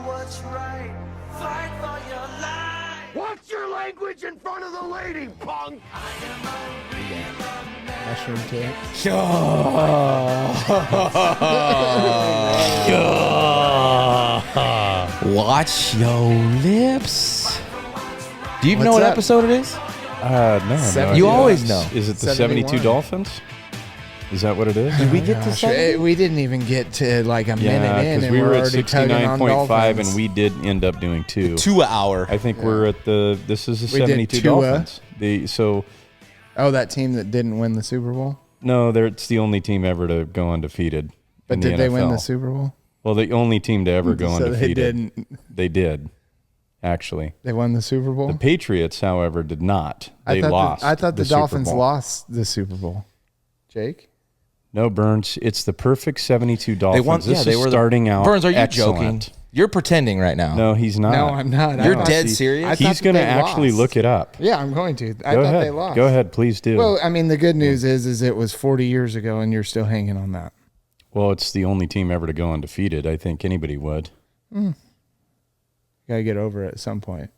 what's right. Fight for your life. Watch your language in front of the lady, punk! Mushroom cake. Watch your lips. Do you even know What's what up? episode it is? No. You always know. Is it the 71. 72 Dolphins? Is that what it is? Did we get to Gosh, 70? we didn't even get to like a minute Yeah, in, because and we we're were at already tugging on 69.5, Dolphins. and we did end up doing 2. 2 hour. I think we're at this is the We did 72 TUA. Dolphins. Oh, that team that didn't win the Super Bowl. No, it's the only team ever to go undefeated. But in the did they win NFL. the Super Bowl? Well, the only team to ever go So undefeated. they didn't. They did, actually. They won the Super Bowl. The Patriots, however, did not. They lost. I thought the Super Dolphins Bowl. lost the Super Bowl. Jake. No, Burns. It's the perfect 72 Dolphins. They won. This They is were starting out. Burns, are you excellent. joking? You're pretending right now. No, he's not. No, I'm not. I You're thought- dead serious? I thought He's that going to they actually lost. look it up. Yeah, I'm going to. I Go thought ahead. they lost. Go ahead, please do. Well, I mean, the good news is it was 40 years ago, and you're still hanging on that. Well, it's the only team ever to go undefeated. I think anybody would. You got to get over it at some point.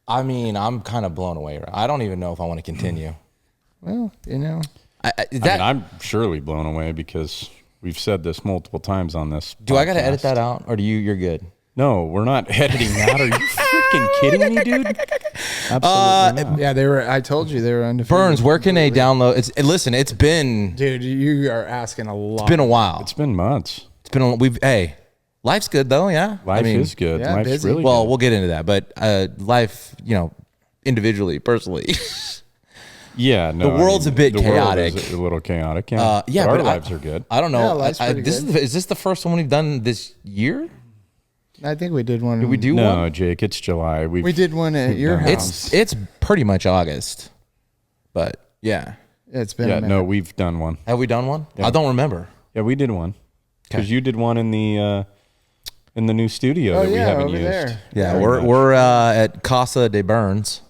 I mean, I'm kind of blown away. I don't even know if I want to continue. Well, you know. I'm surely blown away because we've said this multiple times on this. Do I got to podcast. edit that out, or you're good? No, we're not editing that. Are you freaking kidding me, dude? Absolutely not. Yeah, they were. I told you they were undefeated. Burns, where can they download? Listen, it's been Dude, you are asking a lot. a while. It's been months. Hey, life's good though, yeah. Life is good. yeah, Life's busy. really Well, good. we'll get into that, but life, individually, personally. Yeah, no. The world's a bit the world chaotic. is a little chaotic. Yeah, Yeah, but our but lives are good. I don't know. Yeah, life's pretty This good. is this the first one we've done this year? I think we did one. Did we do No, one? Jake, it's July. We did one at your done house. It's pretty much August, but yeah. It's been Yeah, a minute. no, we've done one. Have we done one? I don't remember. Yeah, we did one because Okay. you did one in the new studio Oh, that we yeah, haven't over used. there. Yeah, Very we're much. we're at Casa de Burns.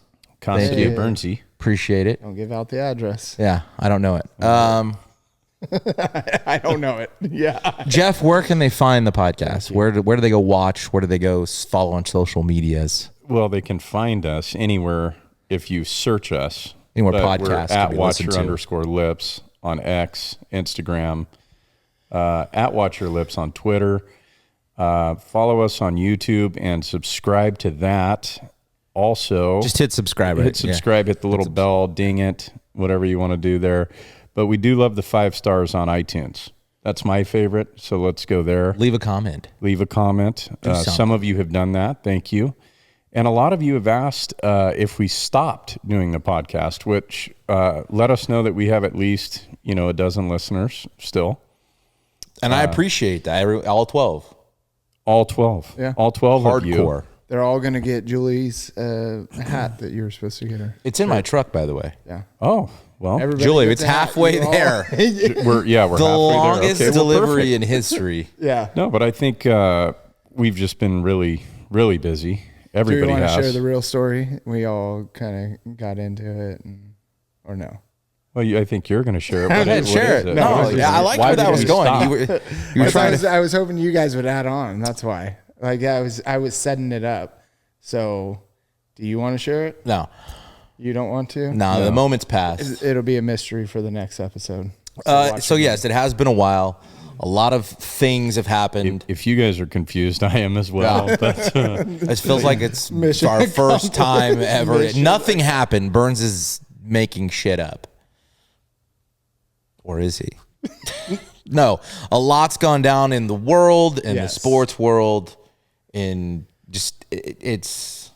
Constantly Thank you. Burnsy. Appreciate it. Don't give out the address. Yeah, I don't know it. I don't know it. Yeah. Jeff, where can they find the podcast? Where do they go watch? Where do they go follow on social medias? Well, they can find us anywhere if you search us. Anywhere But podcasts we're can at be listened to. Watcher_Lips on X, Instagram, at Watcher_Lips on Twitter. Follow us on YouTube and subscribe to that. Also, Just hit subscribe. hit subscribe, hit the little bell, ding it, whatever you want to do there. But we do love the 5 stars on iTunes. That's my favorite. So let's go there. Leave a comment. Leave a comment. something. Some of you have done that. Thank you. And a lot of you have asked if we stopped doing the podcast, which let us know that we have at least, a dozen listeners still. And I appreciate that. All 12. All 12. Yeah. All 12 of you. Hardcore. They're all going to get Julie's hat that you were supposed to get her. It's in my truck, by the way. Yeah. Oh, well, Everybody Julie, gets it's a hat. halfway You all- there. we're The halfway longest there. Okay, well, delivery perfect. in history. Yeah. No, but I think we've just been really, really busy. Do you Everybody want to has. share the real story? We all kind of got into it, or no? Well, I think you're going to share it. What Yeah, is- share what is it. What No, is it? yeah, I like Why where that did was you going. stop? You were Because trying to. I was hoping you guys would add on. That's why. Like I was setting it up. So, do you want to share it? No, You don't want to? the moment's passed. It'll be a mystery for the next episode. So yes, it has been a while. A lot of things have happened. If you guys are confused, I am as well. Yeah. But It feels like it's Mission our first time ever. Mission. Nothing happened. Burns is making shit up. Or is he? No. A lot's gone down in the world, in the Yes. sports world, in just it's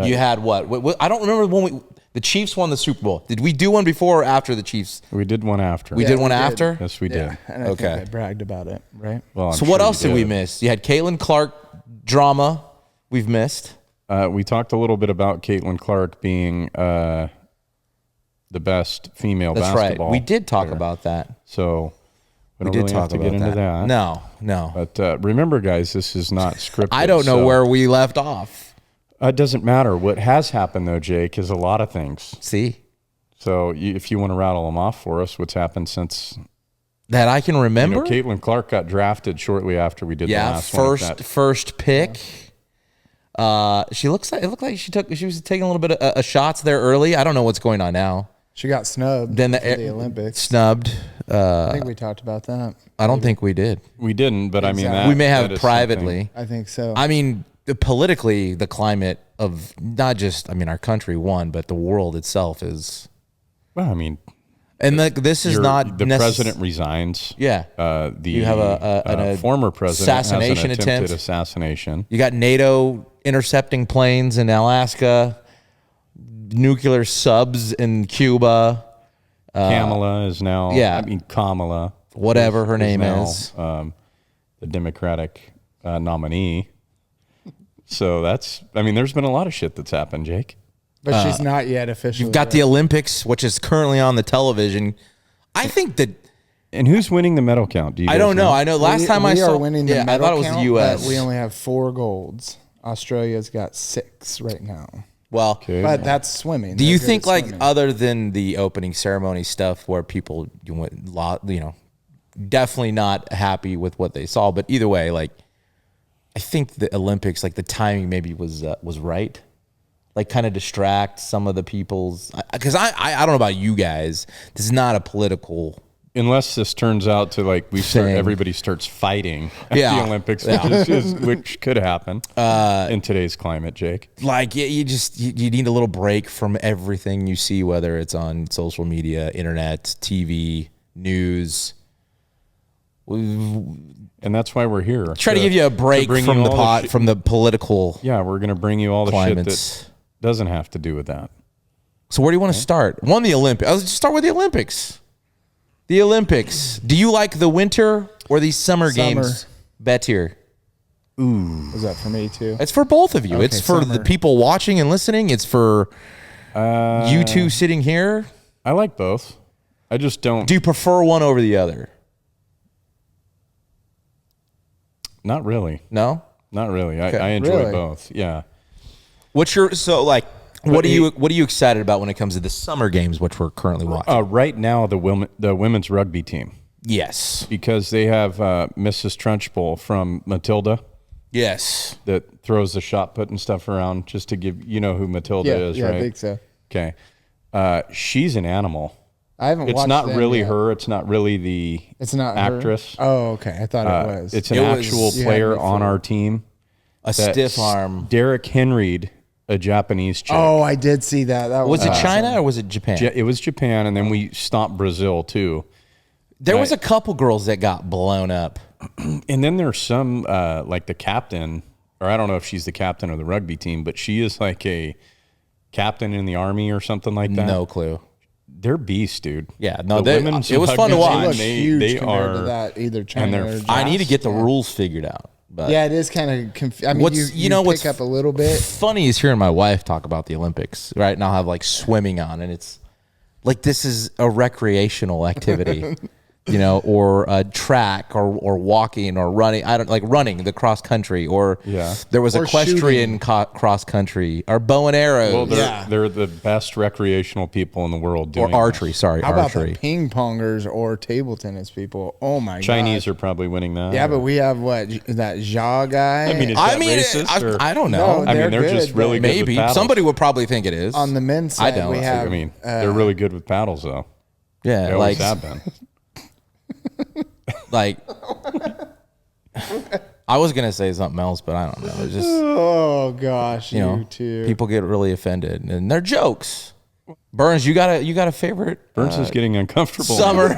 you had what? I don't remember when the Chiefs won the Super Bowl. Did we do one before or after the Chiefs? we did one after. We Yeah, did one we did. after? Yes, we Yeah, did. and I Okay. think I bragged about it, right? Well, I'm So sure what you else did we miss? You had Caitlin Clark drama we've missed. We talked a little bit about Caitlin Clark being the best female That's basketball right. We did talk player. about that. So we don't We did really talk have to about get into that. No. But remember, guys, this is not scripted. I don't know so- where we left off. It doesn't matter. What has happened, though, Jake, is a lot of things. See? So if you want to rattle them off for us, what's happened since that I can You remember. know, Caitlin Clark got drafted shortly after we did the Yeah, last one. first pick. She looked like she was taking a little bit of shots there early. I don't know what's going on now. She got snubbed Then for the Olympics. snubbed. I think we talked about that. I don't think we did. We didn't, but I mean, Exactly. that, We may that have is privately. I think so. I mean, politically, the climate of not just our country, but the world itself is. Well, I mean, And this is not the president resigns. Yeah. You have a former president assassination has an attempted attempt. assassination. You got NATO intercepting planes in Alaska, nuclear subs in Cuba. Kamala is now. yeah. I mean Kamala, Whatever her name now, is. the Democratic nominee. So that's. I mean, there's been a lot of shit that's happened, Jake. but she's not yet officially. You've got the Olympics, which is currently on the television. I think that And who's winning the medal count? Do you? I guys don't know. I know last time I we saw are winning the I medal thought it was count, the U.S. but we only have 4 golds. Australia's got 6 right now. Well, Okay. But that's swimming. do They're you good think at like swimming. other than the opening ceremony stuff where people definitely not happy with what they saw, but either way, like I think the Olympics, like the timing maybe was right. Like kind of distract some of the people's because I don't know about you guys. This is not a political. Unless this turns out to like Thing. everybody starts fighting at Yeah. the Olympics, Yeah. which could happen in today's climate, Jake. Like you need a little break from everything you see, whether it's on social media, internet, TV, news. And that's why we're here. Try to give you a break bring from you the all pot, shit- from the political Yeah, we're gonna bring you all the climates. shit that doesn't have to do with that. So where do you want to start? One, the Olympics. Let's just start with the Olympics. The Olympics. Do you like the winter or these summer games better? Was that for me too? It's for both of you. Okay, It's for the summer. people watching and listening. It's for you two sitting here. I like both. I just don't. Do you prefer one over the other? Not really. No? Not really. I enjoy Really? both. Yeah. What's your what are you excited about when it comes to the summer games, which we're currently watching? Right now, the women's rugby team, Yes. because they have Mrs. Trunchbull from Matilda Yes. that throws the shot put and stuff around. Just to give who Matilda is, yeah, right? I think so. Okay. She's an animal. I haven't It's watched not them really yet. her. It's not really the It's not her? actress. Oh, okay. I thought it was. It's an It was- actual you had player me on for- our team. A that stiff arm. Derek Henried, a Japanese chick. Oh, I did see that. That Was it awesome. China or was it Japan? It was Japan, and then we stopped Brazil too. There was a couple girls that got blown up. And then there's some like the captain, or I don't know if she's the captain of the rugby team, but she is like a captain in the army or something like that. No clue. They're beasts, dude. Yeah, no, The they- women's it was fun to rugby They team, look watch. huge They compared are. to that, either China they're or fast. I need to Japan. get the rules figured out. But Yeah, it is kind of confusing. I mean, What's- you what's pick up a little bit. funny is hearing my wife talk about the Olympics, right? And I'll have like swimming on, and it's like this is a recreational activity, or a track or walking or running. I don't like running the cross country, or Yeah. there was Or equestrian cross country or bow and arrows Well, Yeah. they're the best recreational people in the world doing or archery. this. Sorry, How about archery. the ping pongers or table tennis people? Oh my god. Chinese are probably winning that. Yeah, but we have that Jia guy. I mean, is I that mean, racist, or- I don't know. No, I mean, they're They're just good, really but- good with Maybe paddles. somebody would probably think it is. on the men's I side, don't. we have. I mean, they're really good with paddles, though. Yeah, They always have been. like I was gonna say something else, but I don't know. It's just Oh gosh, you know, too. people get really offended, and they're jokes. Burns, you got a favorite Burns is getting uncomfortable summer?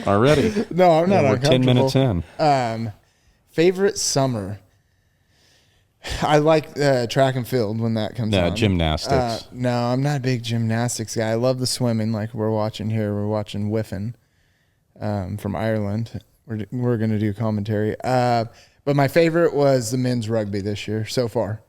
already. No, I'm not We're 10 minutes uncomfortable. in. Favorite summer. I like track and field when that comes on. Gymnastics. No, I'm not a big gymnastics guy. I love the swimming, like we're watching here. We're watching Whiffen from Ireland. We're going to do commentary. But my favorite was the men's rugby this year so far.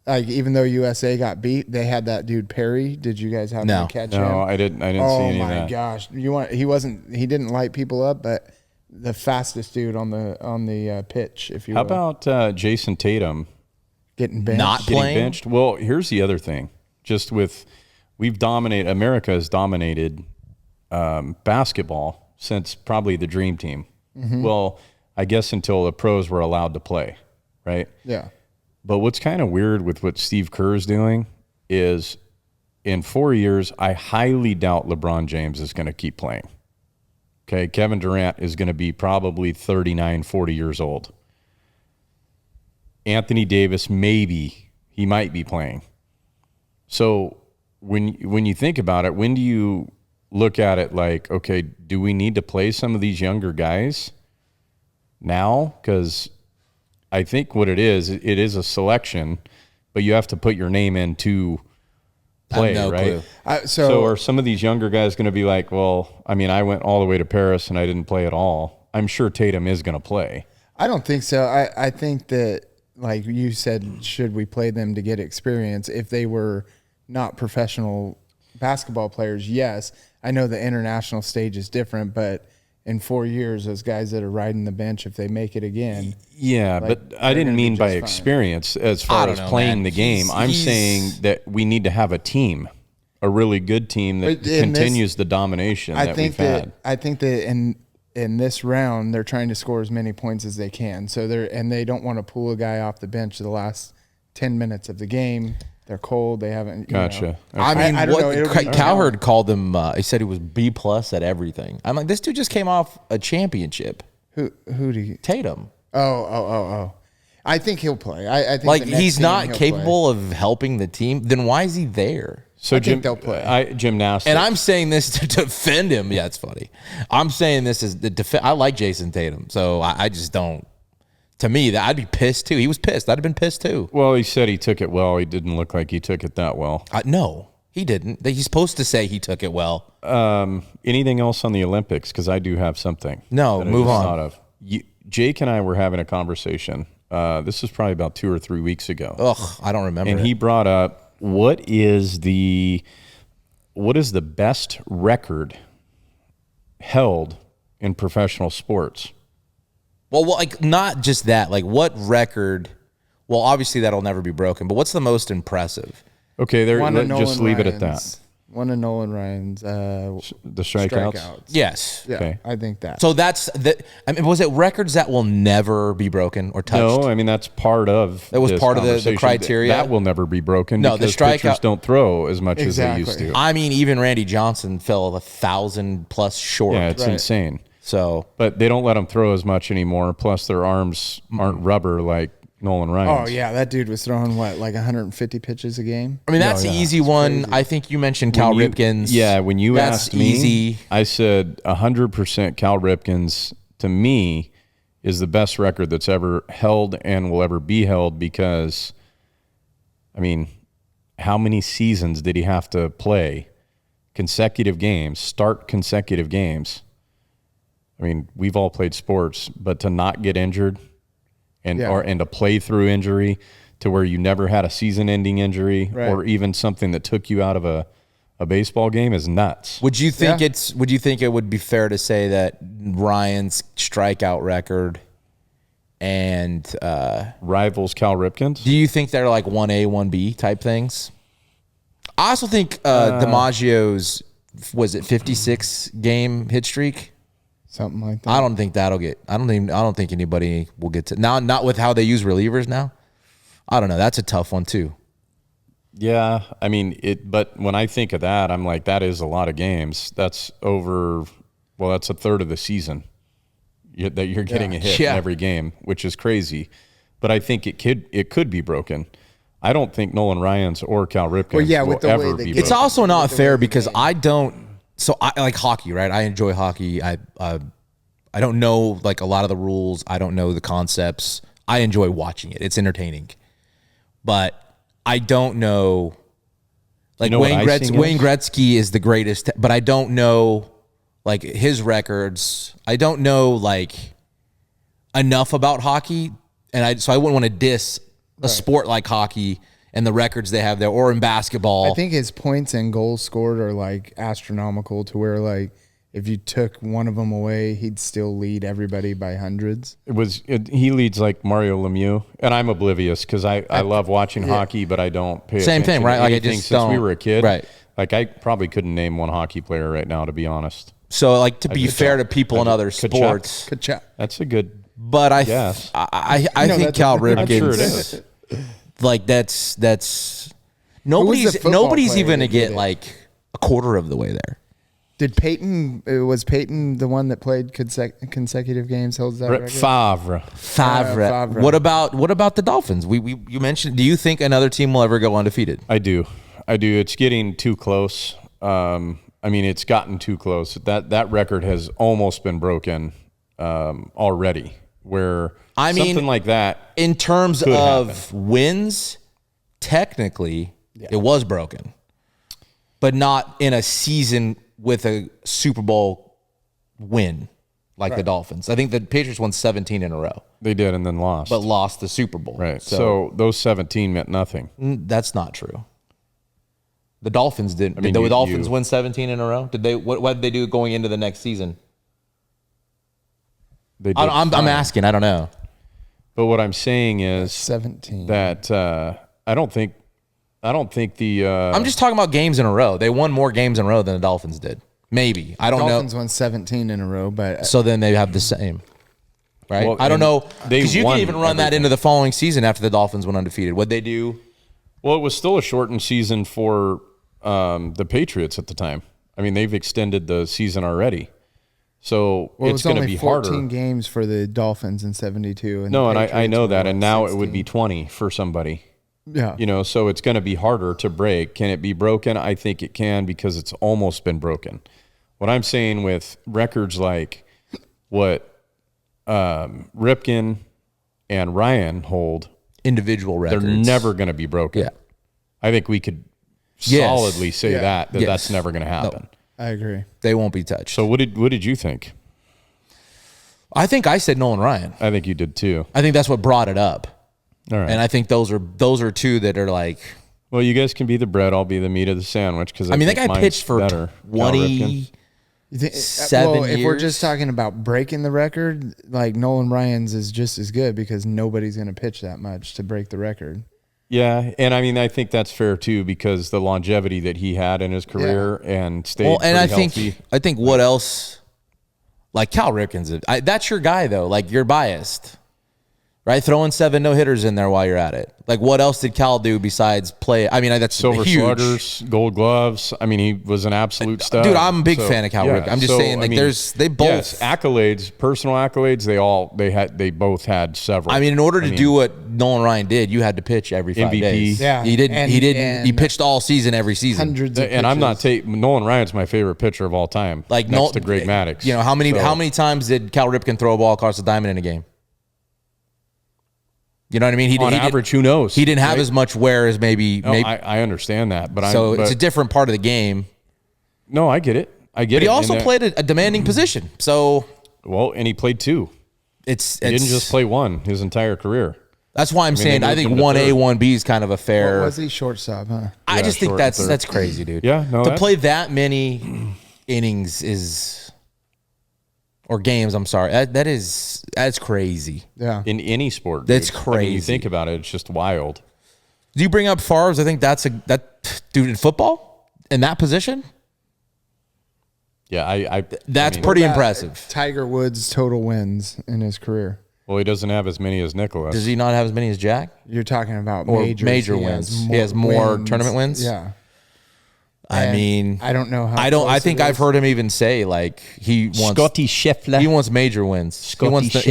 Like even though USA got beat, they had that dude Perry. Did you guys have No. to catch No, him? I didn't see Oh any of my that. gosh! He didn't light people up, but the fastest dude on the pitch. If you How will. about Jason Tatum getting benched? Not getting playing? benched? Well, here's the other thing. America has dominated basketball since probably the Dream Team. Well, I guess until the pros were allowed to play, right? Yeah. But what's kind of weird with what Steve Kerr is doing is in 4 years, I highly doubt LeBron James is going to keep playing. Okay, Kevin Durant is going to be probably 39, 40 years old. Anthony Davis, maybe he might be playing. So when you think about it, when do you look at it like, okay, do we need to play some of these younger guys now? Because I think what it is a selection, but you have to put your name in to play, no right? clue. So are some of these younger guys going to be like, well, I mean, I went all the way to Paris and I didn't play at all. I'm sure Tatum is going to play. I don't think so. I think that, like you said, should we play them to get experience? If they were not professional basketball players, yes. I know the international stage is different, but in 4 years, those guys that are riding the bench, if they make it again. Yeah, like, but I they're didn't gonna be mean by just fine. experience as I far don't as know, playing man. the game. He's- I'm saying that we need to have a team, a really good team that But in continues the domination that we've had. I think that in this round, they're trying to score as many points as they can. So they don't want to pull a guy off the bench the last 10 minutes of the game. They're cold. They haven't. Gotcha. Know. I mean, I don't know. It'll be- Cowherd called him. He said he was B+ at everything. I'm like, this dude just came off a championship. Who do you? Tatum. Oh. I think he'll play. I think Like the next he's game not he'll capable of helping the team. Then why is he there? So I think they'll play. Gymnastics. And I'm saying this to defend him. Yeah, it's funny. I'm saying this is the defense. I like Jason Tatum, so I just don't. To me, that I'd be pissed too. He was pissed. I'd have been pissed too. Well, he said he took it well. He didn't look like he took it that well. No, he didn't. He's supposed to say he took it well. Anything else on the Olympics? Because I do have something. No, that I move just on. thought of. Jake and I were having a conversation. This was probably about 2 or 3 weeks ago. Ugh, I don't remember. And he brought up what is the best record held in professional sports? Well, like not just that. Like what record? Well, obviously that'll never be broken. But what's the most impressive? Okay, there. One of Just Nolan leave it at Ryan's- that. One of Nolan Ryan's The strikeouts. Yes. Yeah, Okay. I think that. So that's the. I mean, was it records that will never be broken or touched? No, I mean that's part of. That was this part of the conversation. criteria? That will never be broken. No, the because strikeout- pitchers don't throw as much as they used Exactly. to. I mean, even Randy Johnson fell 1,000+ short. Yeah, it's Right. insane. So But they don't let them throw as much anymore. Plus, their arms aren't rubber like Nolan Oh Ryan's. yeah, that dude was throwing what, like 150 pitches a game. I mean, that's the easy one. I think you mentioned Cal When you- Ripken's. Yeah, when you That's asked me, easy. I said 100% Cal Ripken's, to me, is the best record that's ever held and will ever be held because, I mean, how many seasons did he have to play consecutive games, start consecutive games? I mean, we've all played sports, but to not get injured and to play through injury to where you never had a season-ending injury Right. or even something that took you out of a baseball game is nuts. Would you think Yeah. Would you think it would be fair to say that Ryan's strikeout record and Rivals Cal Ripken's? do you think they're like 1A, 1B type things? I also think DiMaggio's was it 56 game hit streak? Something like that. I don't think that'll get. I don't think anybody will get to now. Not with how they use relievers now. I don't know. That's a tough one too. Yeah, I mean it. But when I think of that, I'm like, that is a lot of games. That's over. Well, that's a third of the season that you're getting a hit Yeah. in every game, which is crazy. But I think it could be broken. I don't think Nolan Ryan's or Cal Ripken's Well, yeah, will with the way ever the be game- It's broken. also not fair because I don't. So I like hockey, right? I enjoy hockey. I don't know like a lot of the rules. I don't know the concepts. I enjoy watching it. It's entertaining, but I don't know. Like You know what Wayne icing Wayne is? Gretzky is the greatest, but I don't know like his records. I don't know like enough about hockey, and so I wouldn't want to diss a sport like hockey and the records they have there, or in basketball. I think his points and goals scored are like astronomical to where like if you took one of them away, he'd still lead everybody by hundreds. He leads like Mario Lemieux, and I'm oblivious because I love watching hockey, but I don't pay Same attention thing, right? to Like, I anything just since we don't- were a kid. right. Like I probably couldn't name one hockey player right now, to be honest. So, like, to be fair to people in other Kachuk. sports, Ka-chow. That's a good. but I Yes. think that's Cal a- I'm I'm sure it Ripken's is. like that's the nobody's football player even gonna that get did it? like a quarter of the way there. Did Peyton? Was Peyton the one that played consecutive games? Holds that Brett record? Favre. Favre. What about the Dolphins? You mentioned. Do you think another team will ever go undefeated? I do. It's getting too close. I mean, it's gotten too close. That record has almost been broken already. Where something like that, In terms could of wins, technically, it was broken, but not in a season with a Super Bowl win like the Dolphins. I think the Patriots won 17 in a row, they did and then lost. but lost the Super Bowl. Right. So those 17 meant nothing. That's not true. The Dolphins didn't. I mean, did the you- Dolphins you- win 17 in a row? Did they? What did they do going into the next season? They did I'm fine. asking. I don't know. But what I'm saying is 17. that I don't think the I'm just talking about games in a row. They won more games in a row than the Dolphins did. Maybe. I don't Dolphins know. won 17 in a row, but So then they have the same. Right? Well, I don't and know. they Because you can won even run that everything. into the following season after the Dolphins went undefeated. What'd they do? well, it was still a shortened season for the Patriots at the time. I mean, they've extended the season already. So well, it it's was going to only be 14 harder. games for the Dolphins in 72. And No, the and I Patriots know were, that, what, and now it would 16? be 20 for somebody. Yeah. You know, so it's going to be harder to break. Can it be broken? I think it can because it's almost been broken. What I'm saying with records like what Ripken and Ryan hold, Individual records. they're never going to be broken. Yeah. I think we could Yes. solidly say Yeah. that Yes. that's never going to happen. I agree. They won't be touched. So what did you think? I think I said Nolan Ryan. I think you did too. I think that's what brought it up. All right. And I think those are two that are like, well, you guys can be the bread. I'll be the meat of the sandwich. Because I mean, that think guy mine's pitched for better. Cal 20. Ripken. You think, 7 if we're years? just talking about breaking the record, like Nolan Ryan's is just as good because nobody's going to pitch that much to break the record. Yeah, and I mean, I think that's fair too because the longevity that he had in his career and stayed well, and pretty healthy. I think what else, like Cal Ripken's, that's your guy though. Like you're biased, right? Throwing 7 no-hitters in there while you're at it. Like what else did Cal do besides play? I mean, that's Silver huge. Sluggers, Gold Gloves. I mean, he was an absolute stud. Dude, I'm a big fan of Cal Ripken. I'm just saying, like, they both. yes, accolades, personal accolades. They both had several. I mean, in order to do what Nolan Ryan did, you had to pitch every 5 MVP. days. Yeah, he didn't. and- He didn't. He and pitched all season, every season. Hundreds of and I'm not pitches. taking Nolan Ryan's my favorite pitcher of all time. Like next to Greg Maddux. You know how many So- how many times did Cal Ripken throw a ball across the diamond in a game? You know what I mean? on average, who knows? He didn't have right? as much wear as maybe. No, I understand that, but so but, it's a different part of the game. no, I get it. I get But it. he also And, played a demanding position. So well, and he played 2. He didn't just play 1 his entire career. That's why I'm saying they I moved think him to 1A, third. 1B is kind of a What fair. was he? Shortstop, huh? I Yeah, just think short that's third. crazy, dude. Yeah, no, to that- play that many innings or games. I'm sorry, that's crazy. Yeah. In any sport, That's dude. I mean, you crazy. think about it, it's just wild. Do you bring up Favre's? I think that dude in football in that position. Yeah, That's I mean, pretty That- impressive. Tiger Woods' total wins in his career. Well, he doesn't have as many as Nicholas. Does he not have as many as Jack? You're talking about Or majors. major He wins. He has more tournament wins? Yeah. I And mean, I don't know how. I don't. I close think it I've is. heard him even say like he wants. Scheffler. He wants major wins. He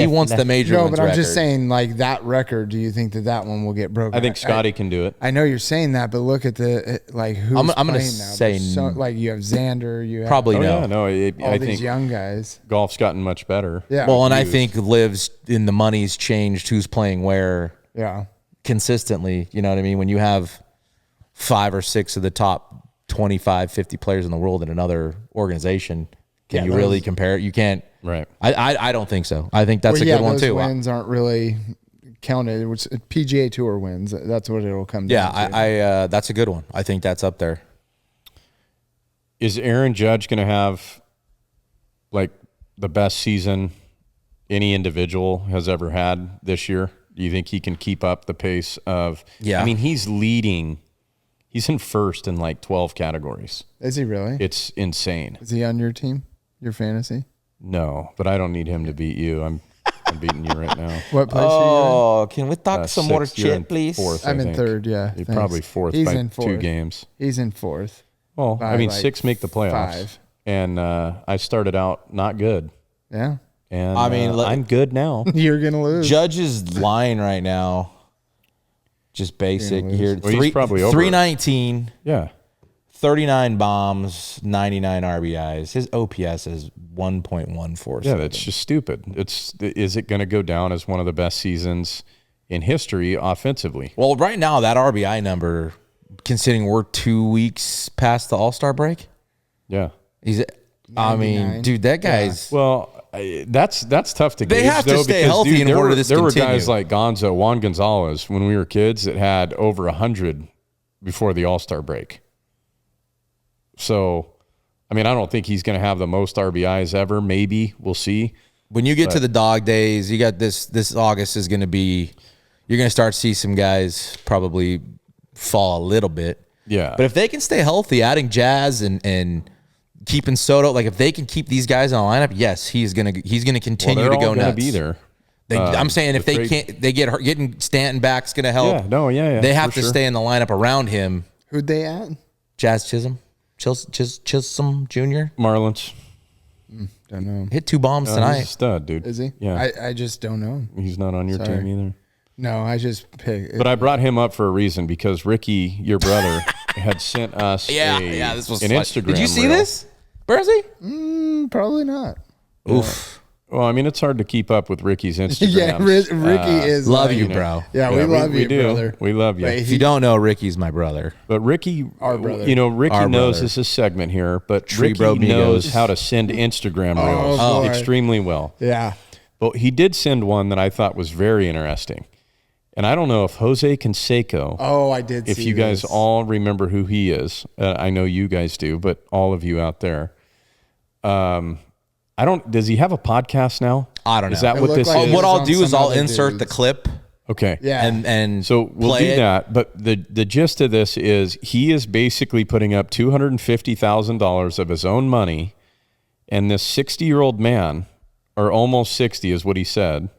wants the major No, wins. but I'm just record. saying, like that record. Do you think that one will get broken? I think Scotty can do it. I know you're saying that, but look at the like who's I'm gonna playing now. say There's like you have Xander, you have Probably Oh no. yeah, no. all I these think young guys. golf's gotten much better. Yeah. Well, and I Used. think lives in the money's changed. Who's playing where Yeah. consistently? You know what I mean? When you have 5 or 6 of the top 25, 50 players in the world in another organization, can you really compare it? You can't. Right. I don't think so. I think that's Well, a yeah, good one those too. wins aren't really counted. It's PGA Tour wins. That's what it'll come down Yeah, to. I that's a good one. I think that's up there. Is Aaron Judge going to have like the best season any individual has ever had this year? Do you think he can keep up the pace of? Yeah. I mean, he's leading. He's in first in like 12 categories. Is he really? It's insane. Is he on your team? your fantasy? No, but I don't need him to beat you. I'm beating you right now. What place are Oh, can we talk some more Sixth, you're in shit, please? fourth, you in? I I'm in think. third, yeah. You're thanks. probably fourth He's by in 2 fourth. games. He's in fourth. Well, by I mean, like 6 make the playoffs. 5. And I started out not good. Yeah. And I mean, I'm good now. You're going to lose. Judge is lying right now. Just basic lose. here. Well, he's probably over. 319, Yeah. 39 bombs, 99 RBIs. His OPS is 1.14. Yeah, that's just stupid. Is it going to go down as one of the best seasons in history offensively? Well, right now, that RBI number, considering we're 2 weeks past the All-Star break, Yeah. he's, I mean, 99. dude, that guy's. Well, that's tough to They gauge. have to though, stay because, healthy dude, in there order were, for this to There were continue. guys like Juan Gonzalez when we were kids that had over 100 before the All-Star break. So, I mean, I don't think he's going to have the most RBIs ever. Maybe. We'll see. When you get to the dog days, you got this August is going to be, you're going to start to see some guys probably fall a little bit. Yeah. But if they can stay healthy, adding Jazz and keeping Soto, like if they can keep these guys in the lineup, yes, he's gonna continue they're to all go gonna nuts. be there. I'm saying if the they trade- can't, they get hurt, getting Stanton back's gonna help. Yeah, no, yeah, They have for to sure. stay in the lineup around him. Who'd they at? Jazz Chisholm Jr. Marlins. Don't know. hit 2 bombs He's tonight. a stud, dude. Is he? Yeah. I just don't know. He's not on your Sorry. team either. No, I just picked. But I brought him up for a reason because Ricky, your brother, had sent us This was an fun. Instagram Did you see reel. this, Bernsey? Probably not. Oof. Well, I mean, it's hard to keep up with Ricky's Instagram. Yeah, Ricky is. Love like- you, bro. Yeah, we love you, do. brother. We love you. But If you don't know, Ricky's my brother. But Ricky, Our brother. you know, Ricky Our knows brother. this is a segment here, but Tree Ricky Bro knows Migos. how to send Instagram reels boy. extremely well. Yeah. But he did send one that I thought was very interesting. And I don't know if Jose Canseco, Oh, I did. if see you guys this. all remember who he is. I know you guys do, but all of you out there. Does he have a podcast now? I don't know. Is that It what looked this like is? it What was I'll on do is some I'll other insert the dudes. clip Okay. Yeah. and So we'll play do it. that. But the gist of this is he is basically putting up $250,000 of his own money. And this 60-year-old man, or almost 60 is what he said,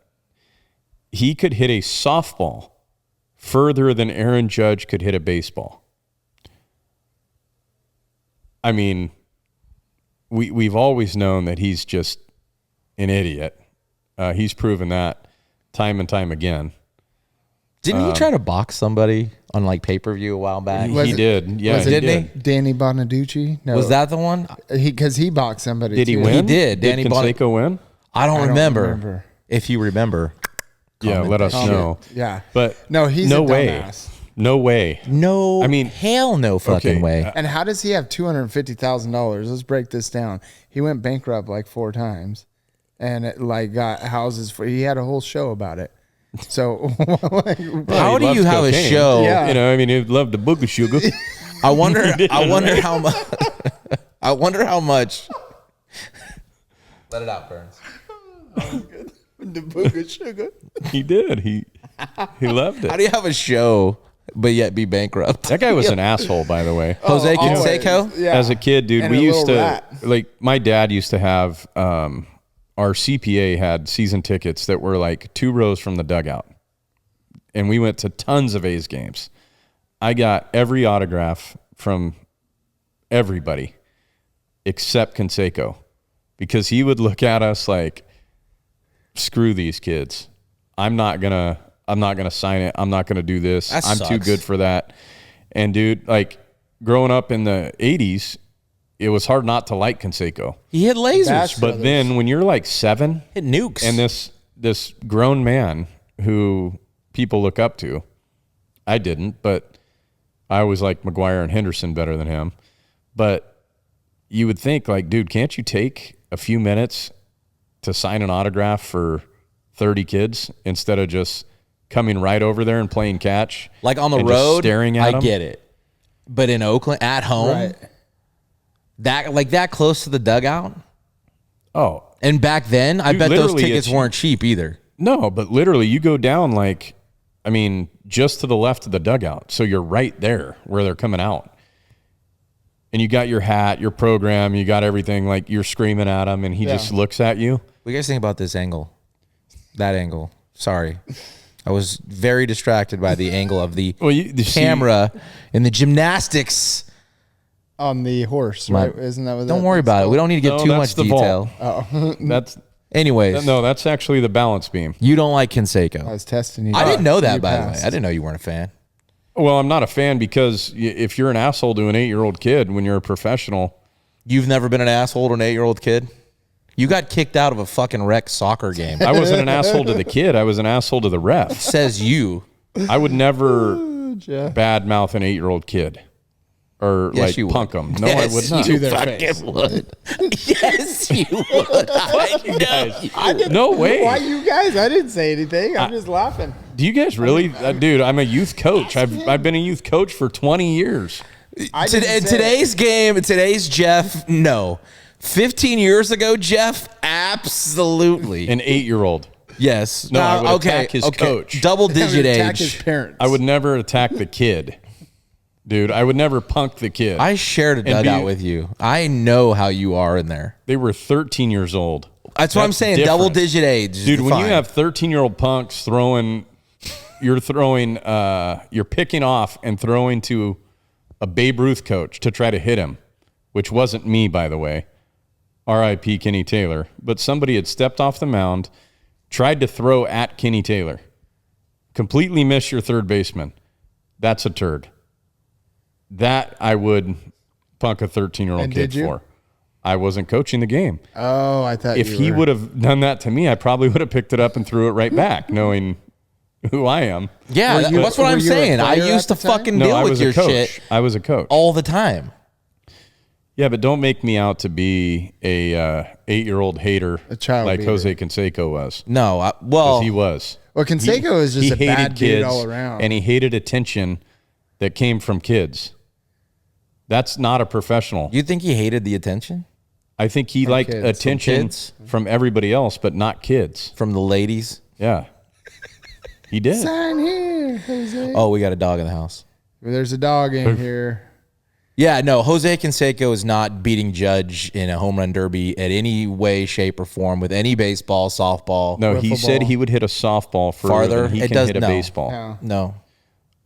he could hit a softball further than Aaron Judge could hit a baseball. I mean, we've always known that he's just an idiot. He's proven that time and time again. Didn't he try to box somebody on like pay-per-view a while back? Was He it- did. Yeah, was he it- did. Danny Bonaducci? No. Was that the one? Because he boxed somebody. Did he too. win? He did. Danny Did Bonner- Canseco win? I don't I don't remember. remember. If you remember. Yeah, let us Comment. know. Yeah. But No, he's no a way. dumbass. No way. No, I mean- hell no fucking Okay, way. And how does he have $250,000? Let's break this down. He went bankrupt like 4 times, and it like got houses for. He had a whole show about it. So, like, How He do you loves have a cocaine. show? Yeah. You know, I mean, he'd love the booger sugar. I wonder how much. I wonder how much. Let it out, Burns. the booger sugar. He did. He loved How it. do you have a show but yet be bankrupt? That guy was an asshole, by the way. Jose always. Canseco? Yeah. As a kid, dude, And we a used little to rat. like. My dad used to have. Our CPA had season tickets that were like 2 rows from the dugout, and we went to tons of A's games. I got every autograph from everybody except Canseco, because he would look at us like, "Screw these kids. I'm not gonna sign it. I'm not gonna do this. That I'm too sucks. good for that." And dude, like growing up in the 80s, it was hard not to like Canseco. He hit lasers. Bash But Brothers. then when you're like 7 Hit nukes. and this grown man who people look up to, I didn't, but I always liked McGuire and Henderson better than him. But you would think like, dude, can't you take a few minutes to sign an autograph for 30 kids instead of just coming right over there and playing catch? like on the and just road, staring at I them? get it. But in Oakland, at home, Right. that close to the dugout. Oh, And back then, I Dude, bet those literally, tickets it's- weren't cheap either. no, but literally you go down like, I mean, just to the left of the dugout. So you're right there where they're coming out. and you got your hat, your program, you got everything, like you're screaming at him and he just looks at you. What do you guys think about this angle? That angle. Sorry. I was very distracted by the angle of the camera in the gymnastics. On the horse, right? Isn't that what Don't worry about it. We don't need to give too much detail. Oh. Anyways. No, that's actually the balance beam. You don't like Canseco. I was testing you. I didn't know that, by the way. I didn't know you weren't a fan. Well, I'm not a fan because if you're an asshole to an 8-year-old kid when you're a professional. You've never been an asshole to an 8-year-old kid? You got kicked out of a fucking rec soccer game. I wasn't an asshole to the kid. I was an asshole to the ref. Says you. I would never badmouth an 8-year-old kid. Or yes, like punk them. No, yes, I would not. You fucking would. Yes, you would. I know. No way. Why you guys? I didn't say anything. I'm just laughing. Do you guys really? Dude, I'm a youth coach. I've been a youth coach for 20 years. Today's game, today's Jeff, no. 15 years ago, Jeff, absolutely. An 8-year-old. Yes. No, I would attack his coach. Double-digit age. Attack his parents. I would never attack the kid. Dude, I would never punk the kid. I shared a dugout with you. I know how you are in there. They were 13 years old. That's what I'm saying. Different. Double-digit age. Dude, when you have 13-year-old punks you're picking off and throwing to a Babe Ruth coach to try to hit him, which wasn't me, by the way. R.I.P. Kenny Taylor. But somebody had stepped off the mound, tried to throw at Kenny Taylor. Completely miss your third baseman. That's a turd. That I would punk a 13-year-old kid for. I wasn't coaching the game. Oh, I thought if he would have done that to me, I probably would have picked it up and threw it right back, knowing who I am. Yeah, that's what I'm saying. I used to fucking deal with your shit. I was a coach all the time. Yeah, but don't make me out to be a 8-year-old hater like Jose Canseco was. No, well, he was. Well, Canseco is just a bad dude all around, and he hated attention that came from kids. That's not a professional. You think he hated the attention? I think he liked attention from everybody else, but not kids. From the ladies? Yeah. He did. Sign here, Jose. Oh, we got a dog in the house. There's a dog in here. Yeah, no, Jose Canseco is not beating Judge in a home run derby at any way, shape, or form with any baseball, softball. No, he said he would hit a softball farther than he can hit a baseball. No.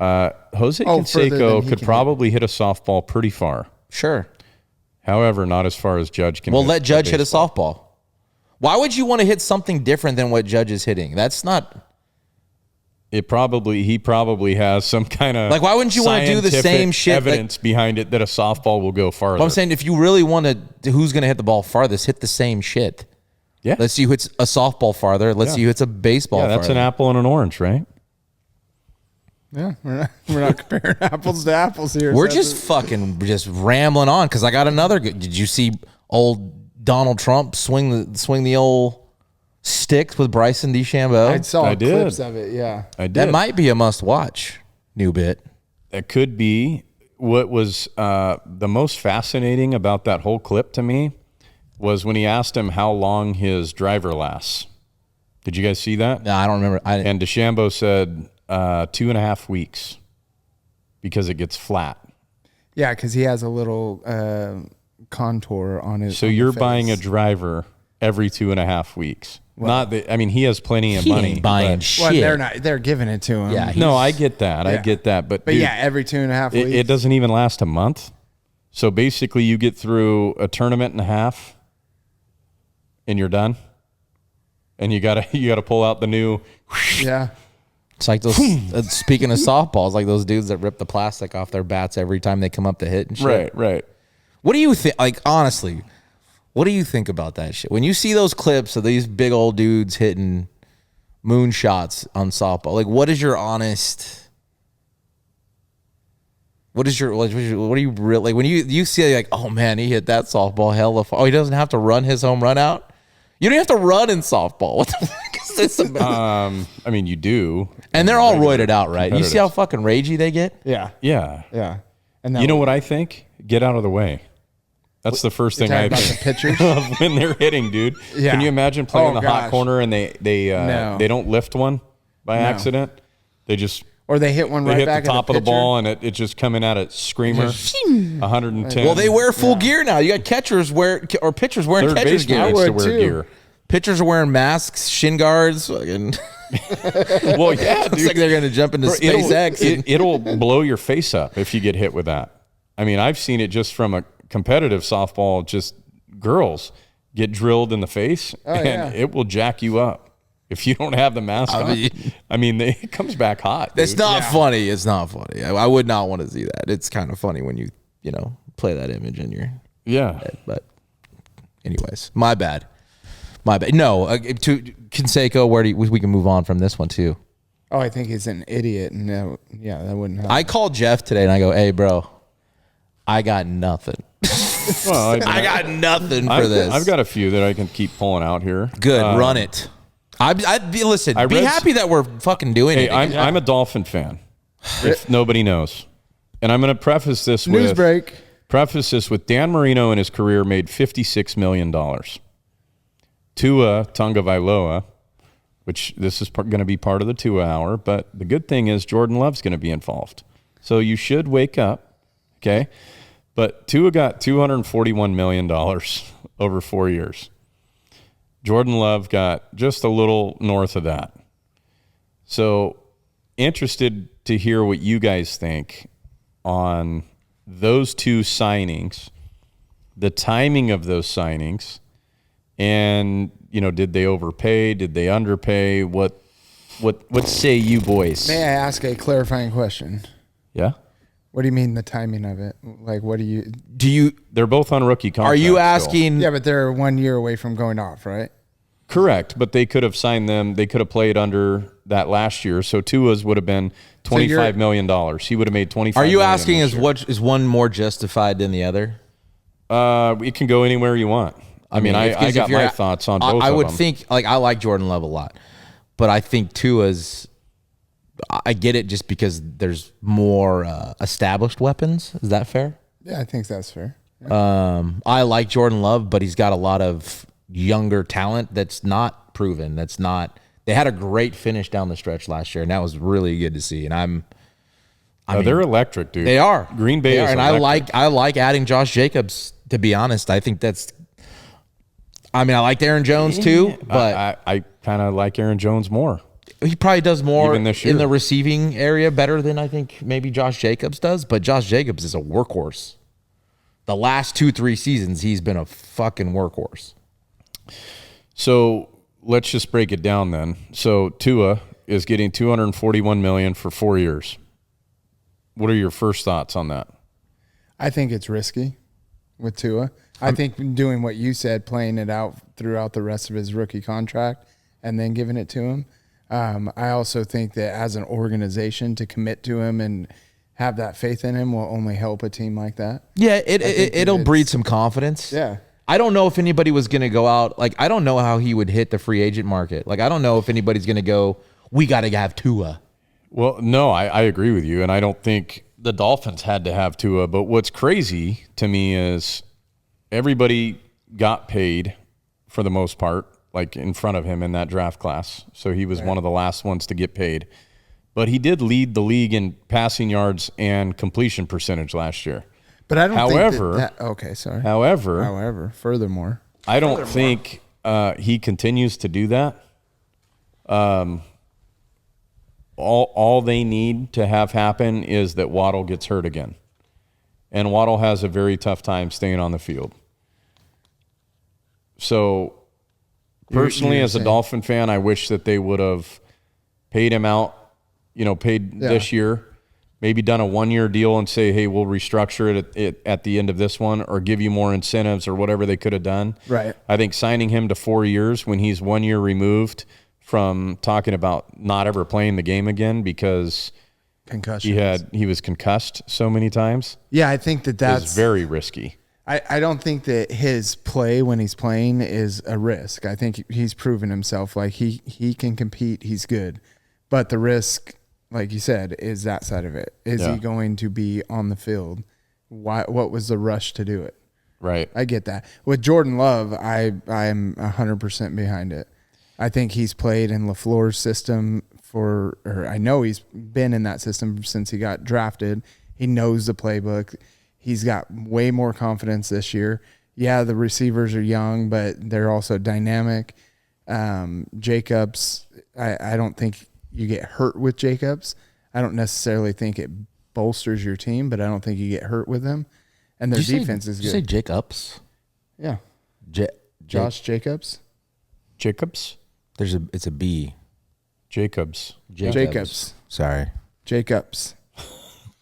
Jose Canseco could probably hit a softball pretty far. Sure. However, not as far as Judge can. Well, let Judge hit a softball. Why would you want to hit something different than what Judge is hitting? That's not. He probably has some kind of why wouldn't you want to do the same shit? Evidence behind it that a softball will go farther. Well, I'm saying if you really want to, who's going to hit the ball farthest? Hit the same shit. Yeah. Let's see who hits a softball farther. Let's see who hits a baseball. Yeah, that's farther. an apple and an orange, right? Yeah, we're not comparing apples to apples here. We're just rambling on because I got another. Did you see old Donald Trump swing the old sticks with Bryson DeChambeau? I saw clips of it. Yeah, I did. That might be a must-watch new bit. It could be. What was the most fascinating about that whole clip to me was when he asked him how long his driver lasts. Did you guys see that? No, I don't remember. And DeChambeau said 2.5 weeks because it gets flat. Yeah, because he has a little contour on his. So you're buying a driver every 2.5 weeks. Well, not that. I mean, he has plenty of money. Ain't buying shit. Well, they're not. They're giving it to him. Yeah. No, I get that. I get that. But dude, yeah, every 2.5 weeks. It doesn't even last a month. So basically, you get through a tournament and a half, and you're done. And you gotta pull out the new. Yeah. It's like those. Speaking of softballs, like those dudes that rip the plastic off their bats every time they come up to hit and shit. Right. What do you think? Like honestly, what do you think about that shit? When you see those clips of these big old dudes hitting moonshots on softball, like what is your honest? What do you really like when you see like, oh man, he hit that softball hella far. Oh, he doesn't have to run his home run out. You don't have to run in softball. What the fuck is this about? I mean, you do. And they're all roided out, right? You see how fucking ragey they get? Yeah. And you know what I think? Get out of the way. That's the first thing I think. The pitchers when they're hitting, dude. Yeah. Can you imagine playing the hot corner and they don't lift one by accident? They just Or they hit one They right hit back the top at of the ball, and it just coming out at screamer, 110. Well, they wear full gear now. You got catchers pitchers wearing Third catcher's baseman gear. needs to would wear too. gear. Pitchers are wearing masks, shin guards. Fucking, Well, yeah, it's dude. like they're going to jump into SpaceX. It'll blow your face up if you get hit with that. I mean, I've seen it just from a competitive softball, just girls get drilled in the face, and it will jack you up. If you don't have the mask on, it comes back hot. It's dude. not funny. It's not funny. I would not want to see that. It's kind of funny when you play that image in your head. But anyways, my bad. No, to Canseco, we can move on from this one too. Oh, I think he's an idiot. And that wouldn't help. I called Jeff today and I go, hey, bro, I got nothing. Well, I got nothing for this. I've got a few that I can keep pulling out here. Good, run it. Listen, be happy that we're fucking doing it. I'm a Dolphin fan, if nobody knows. And I'm going to preface this News with break. with Dan Marino in his career made $56 million. Tua Tagovailoa, which this is going to be part of the TUA hour, but the good thing is Jordan Love's going to be involved. So you should wake up, okay? But Tua got $241 million over 4 years. Jordan Love got just a little north of that. So interested to hear what you guys think on those two signings, the timing of those signings, and did they overpay? Did they underpay? What say you boys? May I ask a clarifying question? Yeah. What do you mean the timing of it? Like, what do you? They're both on rookie contracts. Are you still. asking? Yeah, but they're 1 year away from going off, right? Correct, but they could have signed them. They could have played under that last year. So Tua's would have been $25 million. He would have made $25 Are you million asking this year. is one more justified than the other? It can go anywhere you want. I got my thoughts on both. I would of them. think I like Jordan Love a lot, but I think Tua's. I get it just because there's more established weapons. Is that fair? Yeah, I think that's fair. I like Jordan Love, but he's got a lot of younger talent that's not proven. They had a great finish down the stretch last year, and that was really good to see. And they're electric, dude. they are. Green Bay is and electric. I like adding Josh Jacobs. To be honest, I think that's. I liked Aaron Jones too, but I kind of like Aaron Jones more. he probably does more Even this year. in the receiving area better than I think maybe Josh Jacobs does. But Josh Jacobs is a workhorse. The last 2-3 seasons, he's been a fucking workhorse. So let's just break it down then. So Tua is getting $241 million for 4 years. What are your first thoughts on that? I think it's risky with Tua. I think doing what you said, playing it out throughout the rest of his rookie contract and then giving it to him. I also think that as an organization to commit to him and have that faith in him will only help a team like that. Yeah, it'll breed some confidence. Yeah. I don't know if anybody was going to go out. Like, I don't know how he would hit the free agent market. Like, I don't know if anybody's going to go, we got to have Tua. Well, no, I agree with you, and I don't think the Dolphins had to have Tua. But what's crazy to me is everybody got paid for the most part, like in front of him in that draft class. So he was one of the last ones to get paid. But he did lead the league in passing yards and completion percentage last year. But I don't However, think that okay, sorry. However, furthermore, I don't think he continues to do that. All they need to have happen is that Waddle gets hurt again. And Waddle has a very tough time staying on the field. So personally, as a Dolphin fan, I wish that they would have paid him out, this year, maybe done a 1 year deal and say, hey, we'll restructure it at the end of this one or give you more incentives or whatever they could have done. Right. I think signing him to 4 years when he's 1 year removed from talking about not ever playing the game again because concussion. he was concussed so many times. Yeah, I think that's is very risky. I don't think that his play when he's playing is a risk. I think he's proven himself. Like he can compete. He's good. But the risk, like you said, is that side of it. Is he going to be on the field? What was the rush to do it? Right. I get that. With Jordan Love, I'm 100% behind it. I think he's played in LaFleur's system or I know he's been in that system since he got drafted. He knows the playbook. He's got way more confidence this year. Yeah, the receivers are young, but they're also dynamic. Jacobs, I don't think you get hurt with Jacobs. I don't necessarily think it bolsters your team, but I don't think you get hurt with them. And their defense is good. Did you say Jacobs? Yeah. Josh Jacobs? Jacobs? It's a B. Jacobs. Jacobs. Sorry. Jacobs.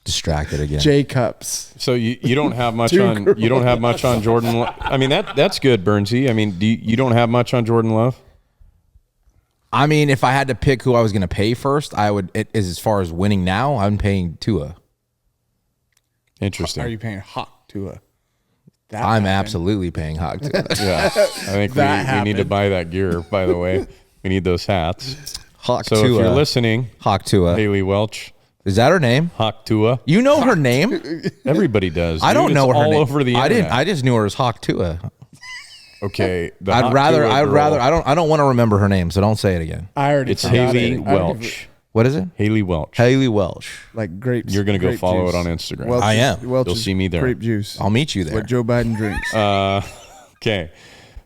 Distracted again. So you don't have much on you don't have much on Jordan. I mean that's good, Bernsey. I mean, you don't have much on Jordan Love? I mean, if I had to pick who I was going to pay first, I would. As far as winning now, I'm paying Tua. Interesting. Are you paying Hawk Tua? I'm absolutely paying Hawk Tua. Yeah, I think we need to buy that gear. By the way, we need those hats. Hawk So Tua. if you're listening, Hawk Tua. Haley Welch, Is that her name? Hawk Tua. You know her name? Everybody does. I don't dude. know It's her all name. over the I internet. didn't. I just knew her as Hawk Tua. Okay. the I'd Hawk rather. Tua I'd girl, rather. I don't want to remember her name, so don't say it again. I already It's forgot Haley it. I already- Welch. What is it? Haley Welch. Haley Welch. Like grapes. You're gonna go grape follow juice. it on Instagram. Welch's, I am. Welch's You'll see me there. Grape juice. I'll meet you there. What Joe Biden drinks. Okay.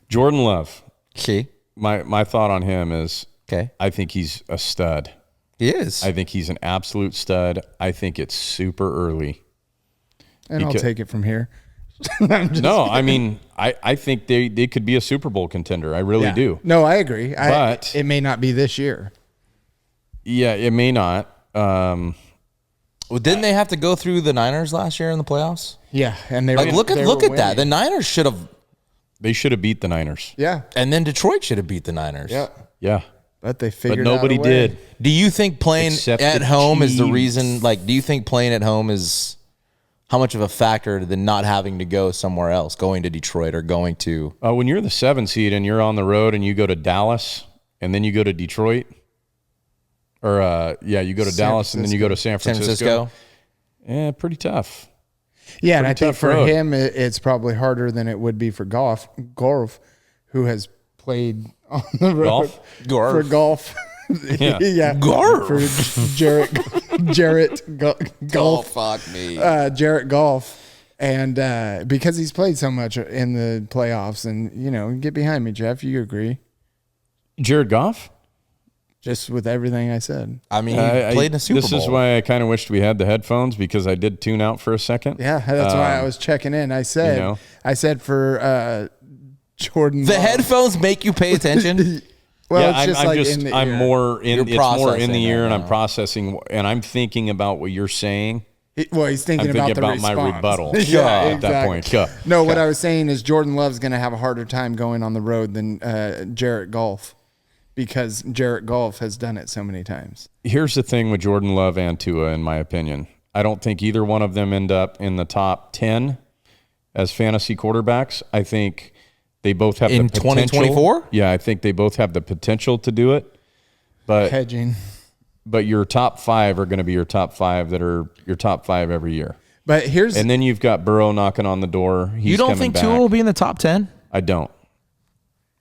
Jordan Love. Okay. My thought on him is Okay. I think he's a stud. He is. I think he's an absolute stud. I think it's super early. And I'll because- take it from here. No, I mean, I think they could be a Super Bowl contender. I really Yeah. do. No, I agree. But- it may not be this year. Yeah, it may not. Well, didn't they have to go through the Niners last year in the playoffs? Yeah, and they Like, look at that. The winning. Niners should have, They should have beat the Niners. Yeah, and then Detroit should have beat the Niners. yeah, Yeah. but they But figured. nobody out a way. did. Do you think playing Except at the home is the Chiefs. reason? Like, do you think playing at home is how much of a factor than not having to go somewhere else, going to Detroit or going to? When you're the 7 seed and you're on the road and you go to Dallas and then you go to Detroit, or you go to San Dallas and then you go to San San Francisco. Francisco? Yeah, pretty tough. Yeah, and I Pretty think tough for road. him, it's probably harder than it would be for golf, who has played on the road Golf? for golf. Yeah. yeah, Garf. for Jarrett golf. fuck me. Jarrett Golf, and because he's played so much in the playoffs, and get behind me, Jeff. You agree? Jared Goff? Just with everything I said. I mean, he played in a Super This Bowl. is why I kind of wished we had the headphones because I did tune out for a second. Yeah, that's why I was checking in. I said, for Jordan. The Love. headphones make you pay attention. Well, Yeah, it's just I'm like just in the I'm ear. more in You're it's more in processing the ear it and I'm now. processing and I'm thinking about what you're saying. He's thinking I'm about thinking the about my response. rebuttal. yeah, At that point. Yeah. No, what I was saying is Jordan Love's going to have a harder time going on the road than Jarrett Golf because Jarrett Golf has done it so many times. Here's the thing with Jordan Love and Tua, in my opinion. I don't think either one of them end up in the top 10 as fantasy quarterbacks. I think they both have In the potential. 2024? Yeah, I think they both have the potential to do it. Hedging. But your top 5 are going to be your top 5 that are your top 5 every year. But here's And then you've got Burrow knocking on the door. He's You don't coming think back. Tua will be in the top 10? I don't.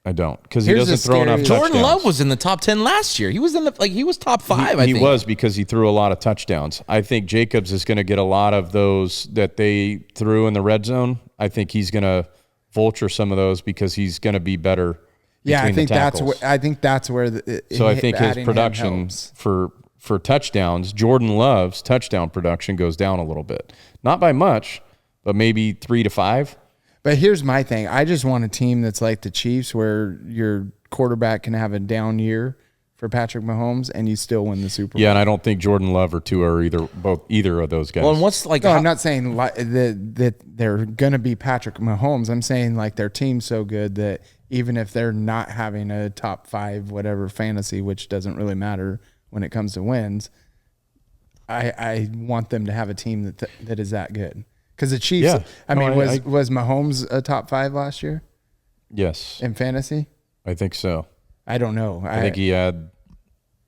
Because he Here's doesn't the throw enough scary- touchdowns. Jordan Love was in the top 10 last year. He was in the he was top 5, I He think. was because he threw a lot of touchdowns. I think Jacobs is going to get a lot of those that they threw in the red zone. I think he's going to vulture some of those because he's going to be better. yeah, I between think the that's tackles. where So I think his adding him production helps. for touchdowns, Jordan Love's touchdown production goes down a little bit. Not by much, but maybe 3 to 5. But here's my thing. I just want a team that's like the Chiefs where your quarterback can have a down year for Patrick Mahomes and you still win the Super Bowl. Yeah, and I don't think Jordan Love or Tua are either of those guys. Well, and what's like No, how- I'm not saying that they're going to be Patrick Mahomes. I'm saying like their team's so good that even if they're not having a top 5 whatever fantasy, which doesn't really matter when it comes to wins, I want them to have a team that is that good. Because the Chiefs, Yeah. was Mahomes a top 5 last year Yes, in fantasy? I think so. I don't know. I think he had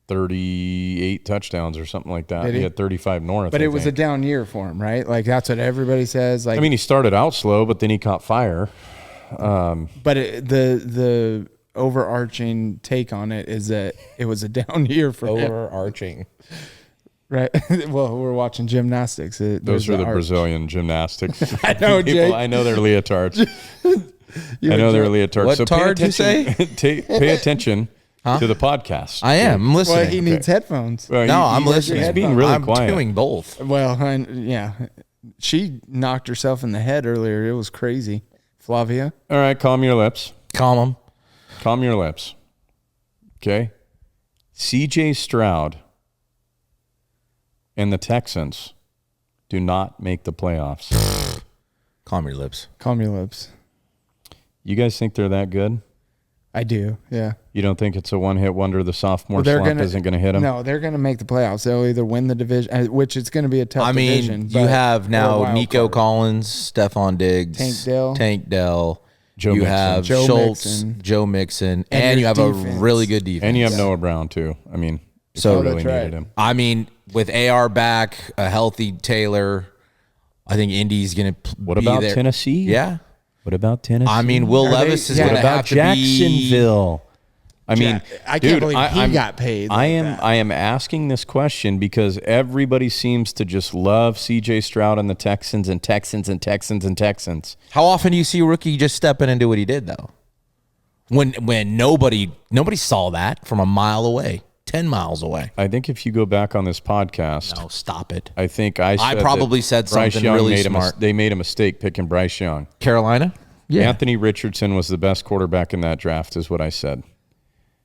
38 touchdowns or something like that. Did he? He had 35 north. but I it was a think. down year for him, right? Like that's what everybody says. Like, I mean, he started out slow, but then he caught fire. but the overarching take on it is that it was a down year for him. Overarching. Right. Well, we're watching gymnastics. Those are the Brazilian gymnastics. I know, Jake. I know they're leotards. I know they're leotards. What so tard you say? Pay attention to the podcast. I am. I'm listening. Well, he needs headphones. Well, No, I'm listening. He's being really I'm quiet. doing both. Well, yeah. She knocked herself in the head earlier. It was crazy. Flavia. All right, calm your lips. Calm them. Calm your lips. Okay. CJ Stroud and the Texans do not make the playoffs. Calm your lips. Calm your lips. You guys think they're that good? I do. Yeah. You don't think it's a one-hit wonder? The sophomore They're slump isn't going to hit them? No, they're going to make the playoffs. They'll either win the division, which it's going to be a tough division. I mean, you have or a now wild Nico card. Collins, Stephon Diggs, Tank Dell. Joe you Mixon. have Joe Schultz, Mixon. Joe Mixon, and you your have defense. a really good defense. And you have Noah Brown, too. I mean, So- so really that's right. needed him. I mean, with AR back, a healthy Taylor, I think Indy's going to What be about there. Tennessee? Yeah. What about Tennessee? I mean, Will Are Levis they- is yeah. going What to about have to be. Jacksonville? I mean, I can't dude, believe he I'm- got paid. I like am that. I am asking this question because everybody seems to just love CJ Stroud and the Texans and Texans and Texans and Texans. How often do you see a rookie just step in and do what he did, though? When nobody saw that from a mile away, 10 miles away. I think if you go back on this podcast, No, stop it. I think I said probably that said Bryce something Young really made smart. they made a mistake picking Bryce Young. Carolina? Yeah. Anthony Richardson was the best quarterback in that draft, is what I said.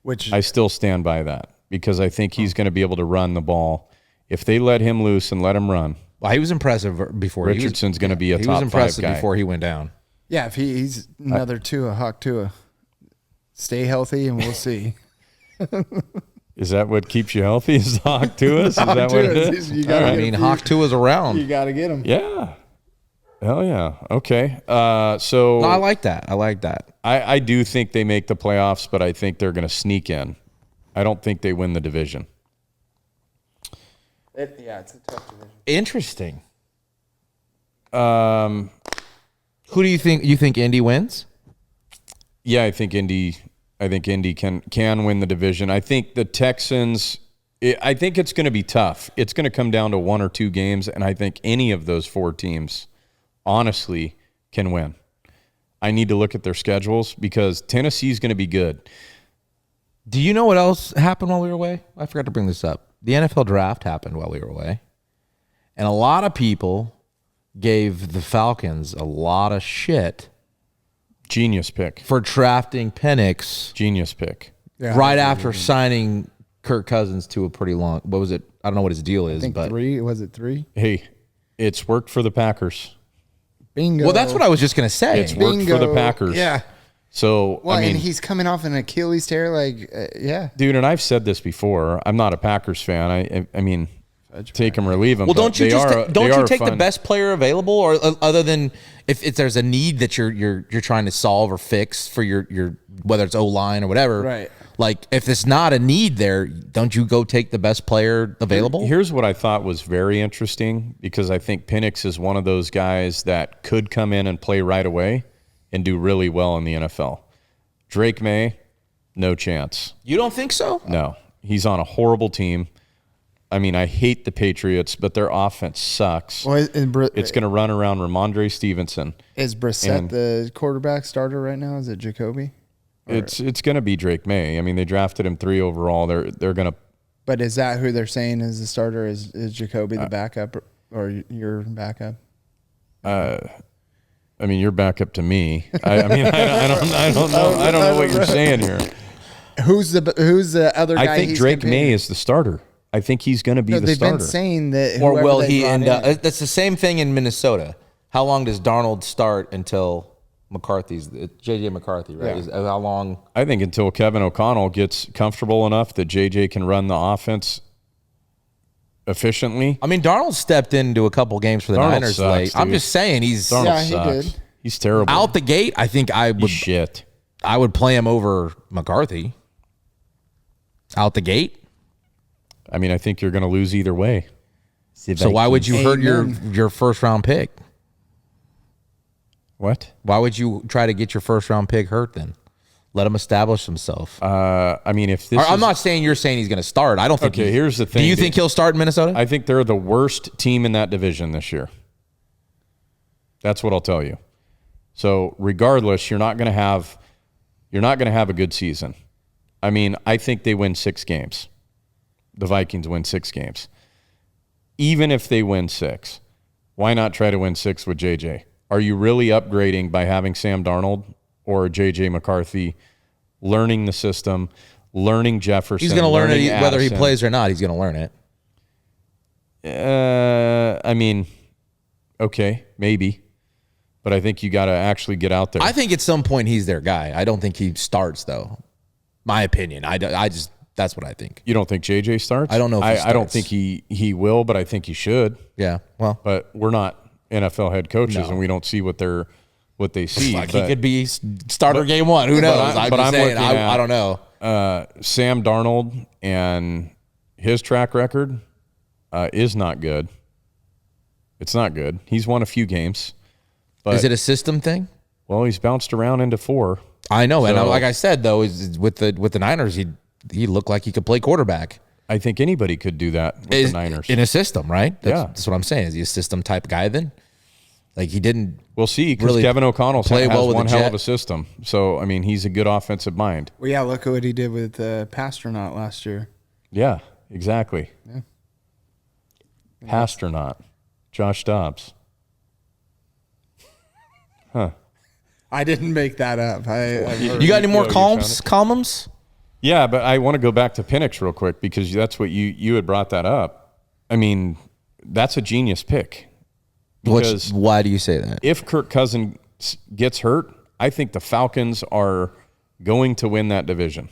Which I still stand by that because I think he's going to be able to run the ball. If they let him loose and let him run, Well, he was impressive before. Richardson's going to be a He top was 5 impressive guy. before he went down. yeah, if he's another Tua, Hawk Tua. Stay healthy and we'll see. Is that what keeps you healthy? Is Hawk to us? Is that what it is? You gotta I get mean, him. Hawk 2 is around. You got to get him. Yeah. Hell yeah. Okay. So No, I like that. I like that. I do think they make the playoffs, but I think they're going to sneak in. I don't think they win the division. Yeah, it's a tough division. Interesting. Who do you think? You think Indy wins? Yeah, I think Indy can win the division. I think the Texans. I think it's going to be tough. It's going to come down to 1 or 2 games, and I think any of those 4 teams, honestly, can win. I need to look at their schedules because Tennessee's going to be good. Do you know what else happened while we were away? I forgot to bring this up. The NFL draft happened while we were away, and a lot of people gave the Falcons a lot of shit Genius pick. for drafting Penix Genius pick. Yeah, right after signing Kirk Cousins to a pretty long. What was it? I don't know what his deal is, I think but 3. Was it 3? Hey, it's worked for the Packers. Bingo. well, that's what I was just gonna say. It's worked for the Packers. Yeah. So, Well, I mean, and he's coming off an Achilles tear. Like, yeah. dude, and I've said this before. I'm not a Packers fan. I mean, take him or leave him. Well, but don't you they just are- don't they you are take the fun. best player available, or other than if there's a need that you're trying to solve or fix for your whether it's O-line or whatever, Right. Like if it's not a need there, don't you go take the best player available? Here's what I thought was very interesting because I think Penix is one of those guys that could come in and play right away and do really well in the NFL. Drake May, no chance. You don't think so? No, he's on a horrible team. I mean, I hate the Patriots, but their offense sucks. Well, It's going to run around Ramondre Stevenson. is Brissett and- the quarterback starter right now? Is it Jacoby? It's going to be Drake May. I mean, they drafted him 3 overall. They're going to. But is that who they're saying is the starter? Is Jacoby the backup or your backup? I mean, you're back up to me. I mean, I don't know. I don't know what you're saying here. Who's the other guy? I think he's Drake competing? May is the starter. I think he's going to be No, the they've starter. been saying that. Or whoever will they he brought end in- up? That's the same thing in Minnesota. How long does Darnold start until McCarthy's JJ McCarthy? Right? Yeah. How long? I think until Kevin O'Connell gets comfortable enough that JJ can run the offense efficiently. I mean, Darnold stepped into a couple games for the Darnold Niners sucks, late. I'm dude. just saying he's Darnold Yeah, he sucks. did. He's terrible. out the gate. I think I He's would shit. play him over McCarthy. Out the gate. I mean, I think you're going to lose either way. So why would you hurt Amen. your first round pick? What? Why would you try to get your first round pick hurt then? Let him establish himself. I mean, if this I'm not saying you're saying he's going to start. I don't think. Okay, here's the thing. Do you think he'll start in Minnesota? I think they're the worst team in that division this year. That's what I'll tell you. So regardless, you're not going to have a good season. I mean, I think they win 6 games. The Vikings win 6 games. Even if they win 6, why not try to win 6 with JJ? Are you really upgrading by having Sam Darnold or JJ McCarthy learning the system, learning Jefferson? He's going to learn it whether he Addison? plays or not. He's going to learn it. I mean, okay, maybe. But I think you got to actually get out there. I think at some point he's their guy. I don't think he starts, though. My opinion. I just that's what I think. You don't think JJ starts? I don't know if he I don't starts. think he will, but I think he should. Yeah. Well, But we're not NFL head coaches, No. and we don't see what they see. like but, he could be starter game 1. Who knows? I'm just saying. I don't know. Sam Darnold and his track record is not good. It's not good. He's won a few games. But, Is it a system thing? well, he's bounced around into 4. I know, and So- like I said, though, is with the Niners, he looked like he could play quarterback. I think anybody could do that with the Niners. In a system, right? Yeah. That's what I'm saying. Is he a system type guy then? Like he didn't. We'll see, because really Kevin O'Connell play has well with one the hell Jet. of a system. So, I mean, he's a good offensive mind. Well, yeah, look at what he did with Pastronaut last year. Yeah, exactly. Yeah. Pastronaut. Josh Dobbs. I didn't make that up. I've heard You got any more you found it? columns? Yeah, but I want to go back to Penix real quick, because that's what you had brought that up. I mean, that's a genius pick. Because Why do you say that? if Kirk Cousins gets hurt, I think the Falcons are going to win that division.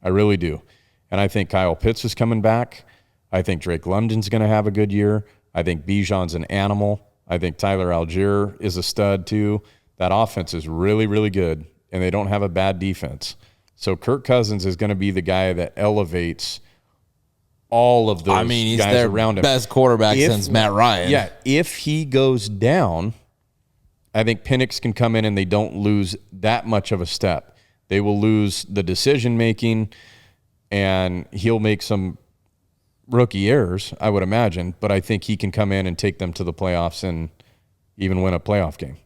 I really do. And I think Kyle Pitts is coming back. I think Drake London's going to have a good year. I think Bijan's an animal. I think Tyler Algier is a stud too. That offense is really, really good, and they don't have a bad defense. So Kirk Cousins is going to be the guy that elevates all of those I mean, he's guys their around him. best quarterback If- since Matt Ryan. Yeah, if he goes down, I think Penix can come in and they don't lose that much of a step. They will lose the decision making, and he'll make some rookie errors, I would imagine. But I think he can come in and take them to the playoffs and even win a playoff game.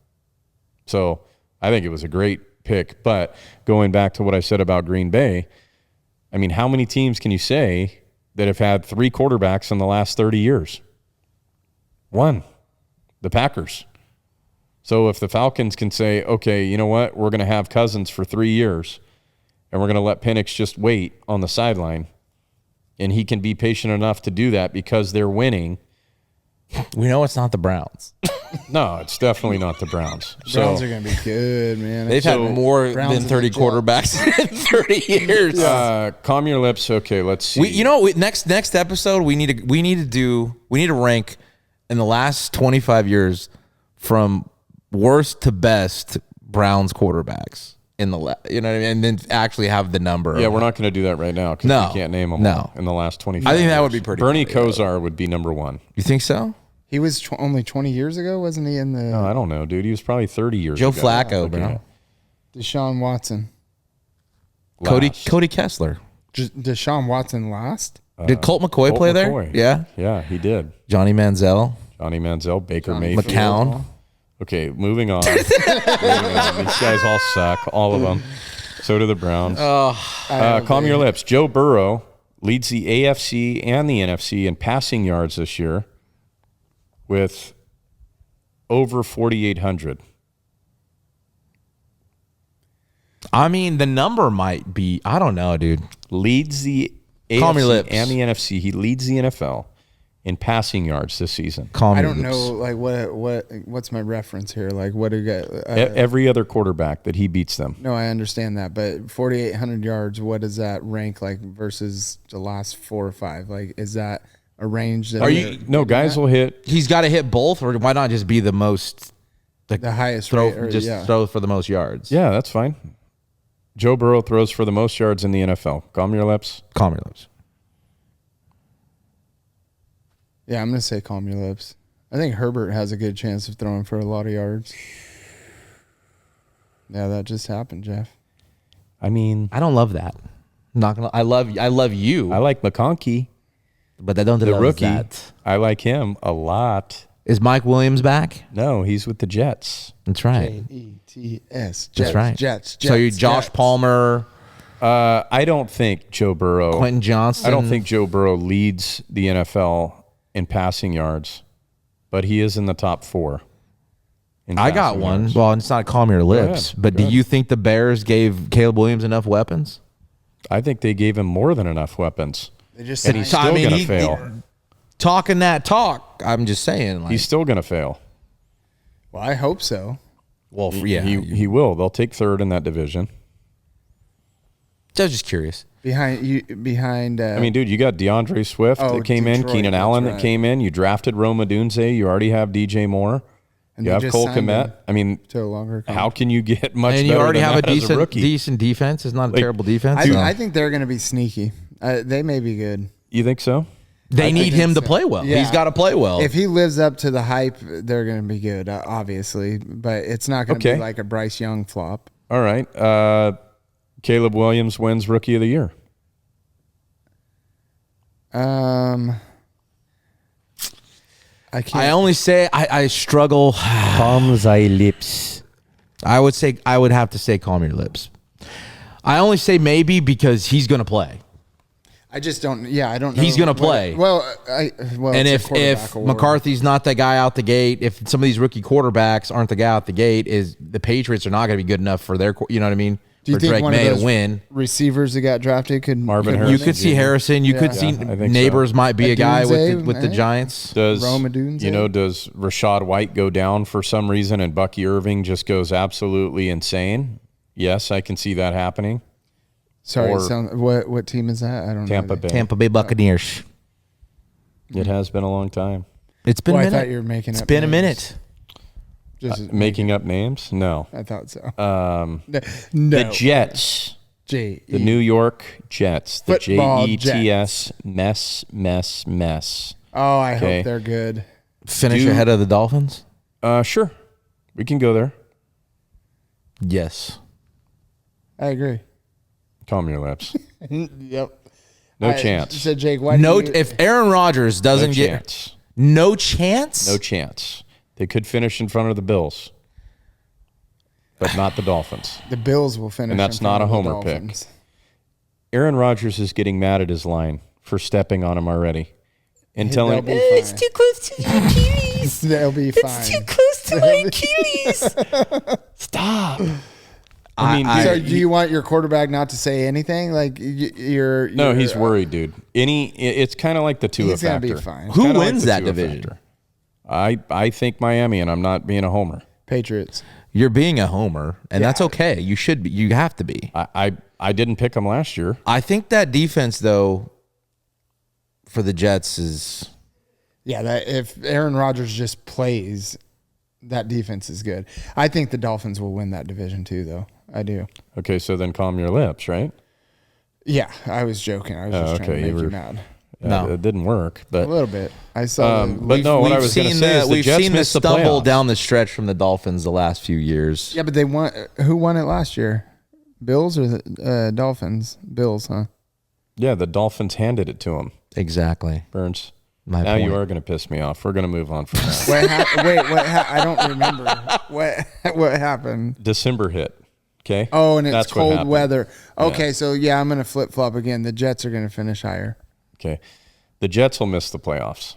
So I think it was a great pick. But going back to what I said about Green Bay, I mean, how many teams can you say that have had 3 quarterbacks in the last 30 years? 1, the Packers. So if the Falcons can say, okay, you know what, we're going to have Cousins for 3 years, and we're going to let Penix just wait on the sideline, and he can be patient enough to do that because they're winning. We know it's not the Browns. No, it's definitely not the Browns. Browns are going to be good, man. They've had more Browns than and 30 the Jets. quarterbacks in 30 years. Calm your lips. Okay, let's see. Next episode we need to rank in the last 25 years from worst to best Browns quarterbacks in the you know what I mean, and then actually have the number. Yeah, we're not going to do that right now because No. we can't name them No. all in the last 25 I think that years. would be pretty Bernie funny, Kosar would be number 1. You think so? He was only 20 years ago, wasn't he? In the No, I don't know, dude. He was probably 30 years Joe ago. Flacco, Looking bro. at Deshaun Watson. last. Cody Kessler. Deshaun Watson last? Did Colt McCoy Colt play McCoy. there? Yeah. Yeah, he did. Johnny Manziel. Johnny Manziel, Baker Johnny Mayfield. McCown. Okay, moving on. These guys all suck, all of them. So do the Browns. Calm your lips. Joe Burrow leads the AFC and the NFC in passing yards this year with over 4,800. I mean, the number might be, I don't know, dude. Leads the Calm your AFC lips. and the NFC. He leads the NFL in passing yards this season. Calm I your don't lips. know, like what's my reference here? Like what do you got? Every other quarterback that he beats them. No, I understand that, but 4,800 yards. What does that rank like versus the last 4 or 5? Like, is that a range that No, guys will hit. He's got to hit both, or why not just be the most the highest throw? rate, or, Just yeah. throw for the most yards. Yeah, that's fine. Joe Burrow throws for the most yards in the NFL. Calm your lips. Calm your lips. Yeah, I'm gonna say calm your lips. I think Herbert has a good chance of throwing for a lot of yards. Yeah, that just happened, Jeff. I mean, I don't love that. I'm not gonna. I love you. I like McConkey, but I don't the love rookie. that. I like him a lot. Is Mike Williams back? No, he's with the Jets. That's right. Jets. That's right. Jets. So you Josh Jets. Palmer, I don't think Joe Burrow. Quentin Johnson. I don't think Joe Burrow leads the NFL in passing yards, but he is in the top 4. I got one. Yards. Well, it's not calm your lips, ahead. but do you think the Bears gave Caleb Williams enough weapons? I think they gave him more than enough weapons. They just And he's signed- still going to he- fail. Talking that talk, I'm just saying. Like, He's still going to fail. Well, I hope so. well, yeah. He will. They'll take 3rd in that division. I was just curious. Behind. I mean, dude, you got DeAndre Swift that came in, Detroit, Keenan that's Allen right. that came in. You drafted Rome Odunze. You already have DJ Moore. And You they have just Cole signed Kmet. him I mean, to a longer contract. how can you get much And better you already than have a that as decent rookie? defense. It's not a Like, terrible defense. I think they're going to be sneaky. They may be good. You think so? They need him to so. play well. Yeah. He's got to play well. If he lives up to the hype, they're going to be good, obviously. But it's not going to Okay. be like a Bryce Young flop. All right. Caleb Williams wins Rookie of the Year. I can't. I only say I struggle. Calm thy lips. I would have to say calm your lips. I only say maybe because he's going to play. I just don't. Yeah, I don't know. He's gonna play. Well, And it's a if quarterback award. McCarthy's not the guy out the gate, if some of these rookie quarterbacks aren't the guy out the gate, is the Patriots are not going to be good enough for their, you know what I mean? Do you for think Drake one of May to those win. receivers that got drafted could Marvin could Harrison You could see Jr. Harrison. You could Yeah. see I think so. Neighbors might be a guy Odunze, with the right? Giants. Does Rome Odunze? does Rashad White go down for some reason and Bucky Irving just goes absolutely insane? Yes, I can see that happening. Sorry, or- what team is that? I don't Tampa know. Bay. Tampa Bay Buccaneers. It has been a long time. It's been Well, a I minute. thought you were making It's up been a names. minute. Just Making up names? No. I thought so. Um, No. The Jets. J. The New York Jets. The Football Jets. Mess. Oh, I Okay. hope they're good. Finish Do- ahead of the Dolphins? Sure. We can go there. Yes. I agree. Calm your lips. Yep. No chance. So Jake, why? No, do you, if Aaron Rodgers No doesn't get chance. no chance, No chance. They could finish in front of the Bills, but not the Dolphins. the Bills will finish, And that's in front not a of the homer pick. Dolphins. Aaron Rodgers is getting mad at his line for stepping on him already and telling They'll be fine. close to your Achilles. They'll be fine. close to my Achilles. Stop. I mean, So, dude, do you want your quarterback not to say anything? Like you're no, he's worried, dude. It's kind of like the TUA He's gonna factor. be fine. It's Who kinda like wins the that TUA division? factor. I think Miami, and I'm not being a homer. Patriots. You're being a homer, and that's okay. You should be. You have to be. I didn't pick them last year. I think that defense, though, for the Jets is. Yeah, that if Aaron Rodgers just plays, that defense is good. I think the Dolphins will win that division too, though. I do. Okay, so then calm your lips, right? Yeah, I was joking. I was just trying okay, to you make you were- mad. No. It didn't work, A but little bit. I saw. but no, what I was going to say is the we've Jets seen the missed the stumble playoffs. down the stretch from the Dolphins the last few years. yeah, but they won. Who won it last year? Bills or the Dolphins? Bills, huh? Yeah, the Dolphins handed it to him. Exactly. Burns. My Now point. you are going to piss me off. We're going to move on from that. What? I don't remember. What happened? December hit. Okay. Oh, and it's That's what cold happened. weather. Okay, so yeah, I'm gonna flip flop again. The Jets are gonna finish higher. Okay. The Jets will miss the playoffs.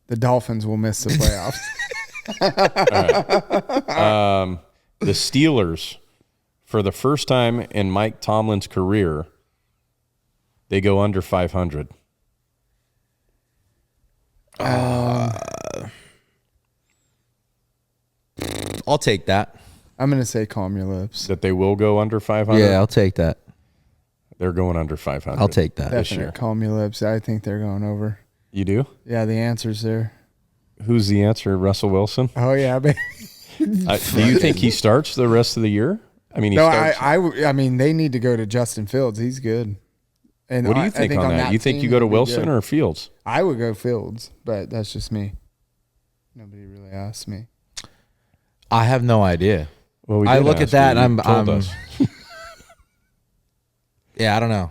The Dolphins will miss the playoffs. The Steelers, for the first time in Mike Tomlin's career, they go under 500. I'll take that. I'm gonna say calm your lips. That they will go under 500. Yeah, I'll take that. They're going under 500. I'll take that. this Definite year. calm your lips. I think they're going over. You do? Yeah, the answer's there. Who's the answer? Russell Wilson? Oh yeah, baby. Do you think he starts the rest of the year? I mean, he No, starts. I mean they need to go to Justin Fields. He's good. And What do I you think on that? that You think team, you go to he'll be Wilson good. or Fields? I would go Fields, but that's just me. Nobody really asked me. I have no idea. Well, we I did look at ask that you. and You told I'm us. Yeah, I don't know.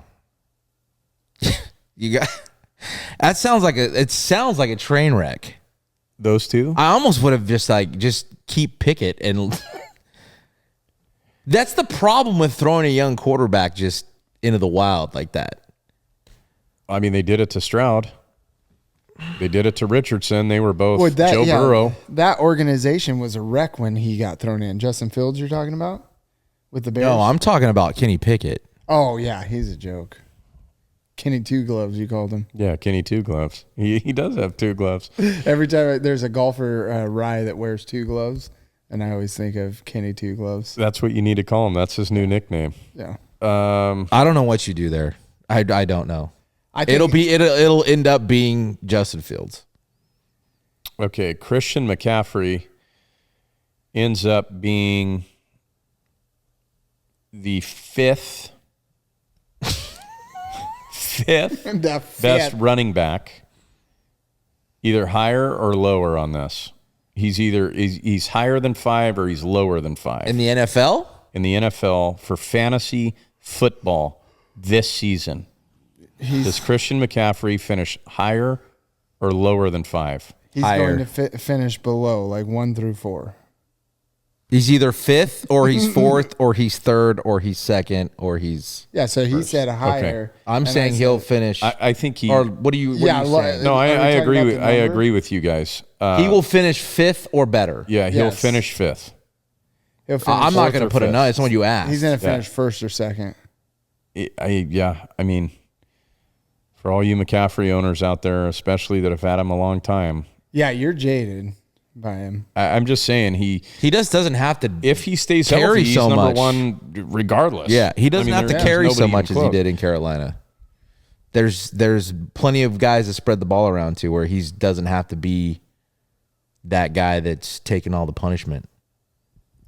You got that sounds like a train wreck. Those two? I almost would have just keep Pickett and that's the problem with throwing a young quarterback just into the wild like that. I mean, they did it to Stroud. They did it to Richardson. They were both Joe Burrow. That organization was a wreck when he got thrown in. Justin Fields, you're talking about with the Bears? No, I'm talking about Kenny Pickett. Oh yeah, he's a joke. Kenny Two Gloves, you called him. Yeah, Kenny Two Gloves. He does have two gloves. Every time there's a golfer, Rye, that wears two gloves, and I always think of Kenny Two Gloves. That's what you need to call him. That's his new nickname. Yeah. I don't know what you do there. I don't know. I think It'll end up being Justin Fields. Okay, Christian McCaffrey ends up being the fifth the best running back, either higher or lower on this. He's higher than 5 or he's lower than 5 In the NFL? in the NFL for fantasy football this season. Does Christian McCaffrey finish higher or lower than 5? He's higher. going to finish below, like 1 through 4. He's either 5th or he's 4th or he's 3rd or he's 2nd or he's. Yeah, so he said higher. I'm and saying he'll finish. I think he. Or what do you? What Yeah, are you saying? No, Are we I talking agree. about the I number? agree with you guys. He will finish 5th or better. Yeah, he'll Yes. finish 5th. He'll finish I'm not fourth going or to put a fifth. no. It's when you ask. He's going to finish first or second. I mean, for all you McCaffrey owners out there, especially that have had him a long time, Yeah, you're jaded by him. I'm just saying He doesn't have to. if he stays Carry healthy, he's so number much. 1 regardless. Yeah, he doesn't have to there's carry so nobody much even as he close. did in Carolina. There's plenty of guys to spread the ball around to where he doesn't have to be that guy that's taking all the punishment.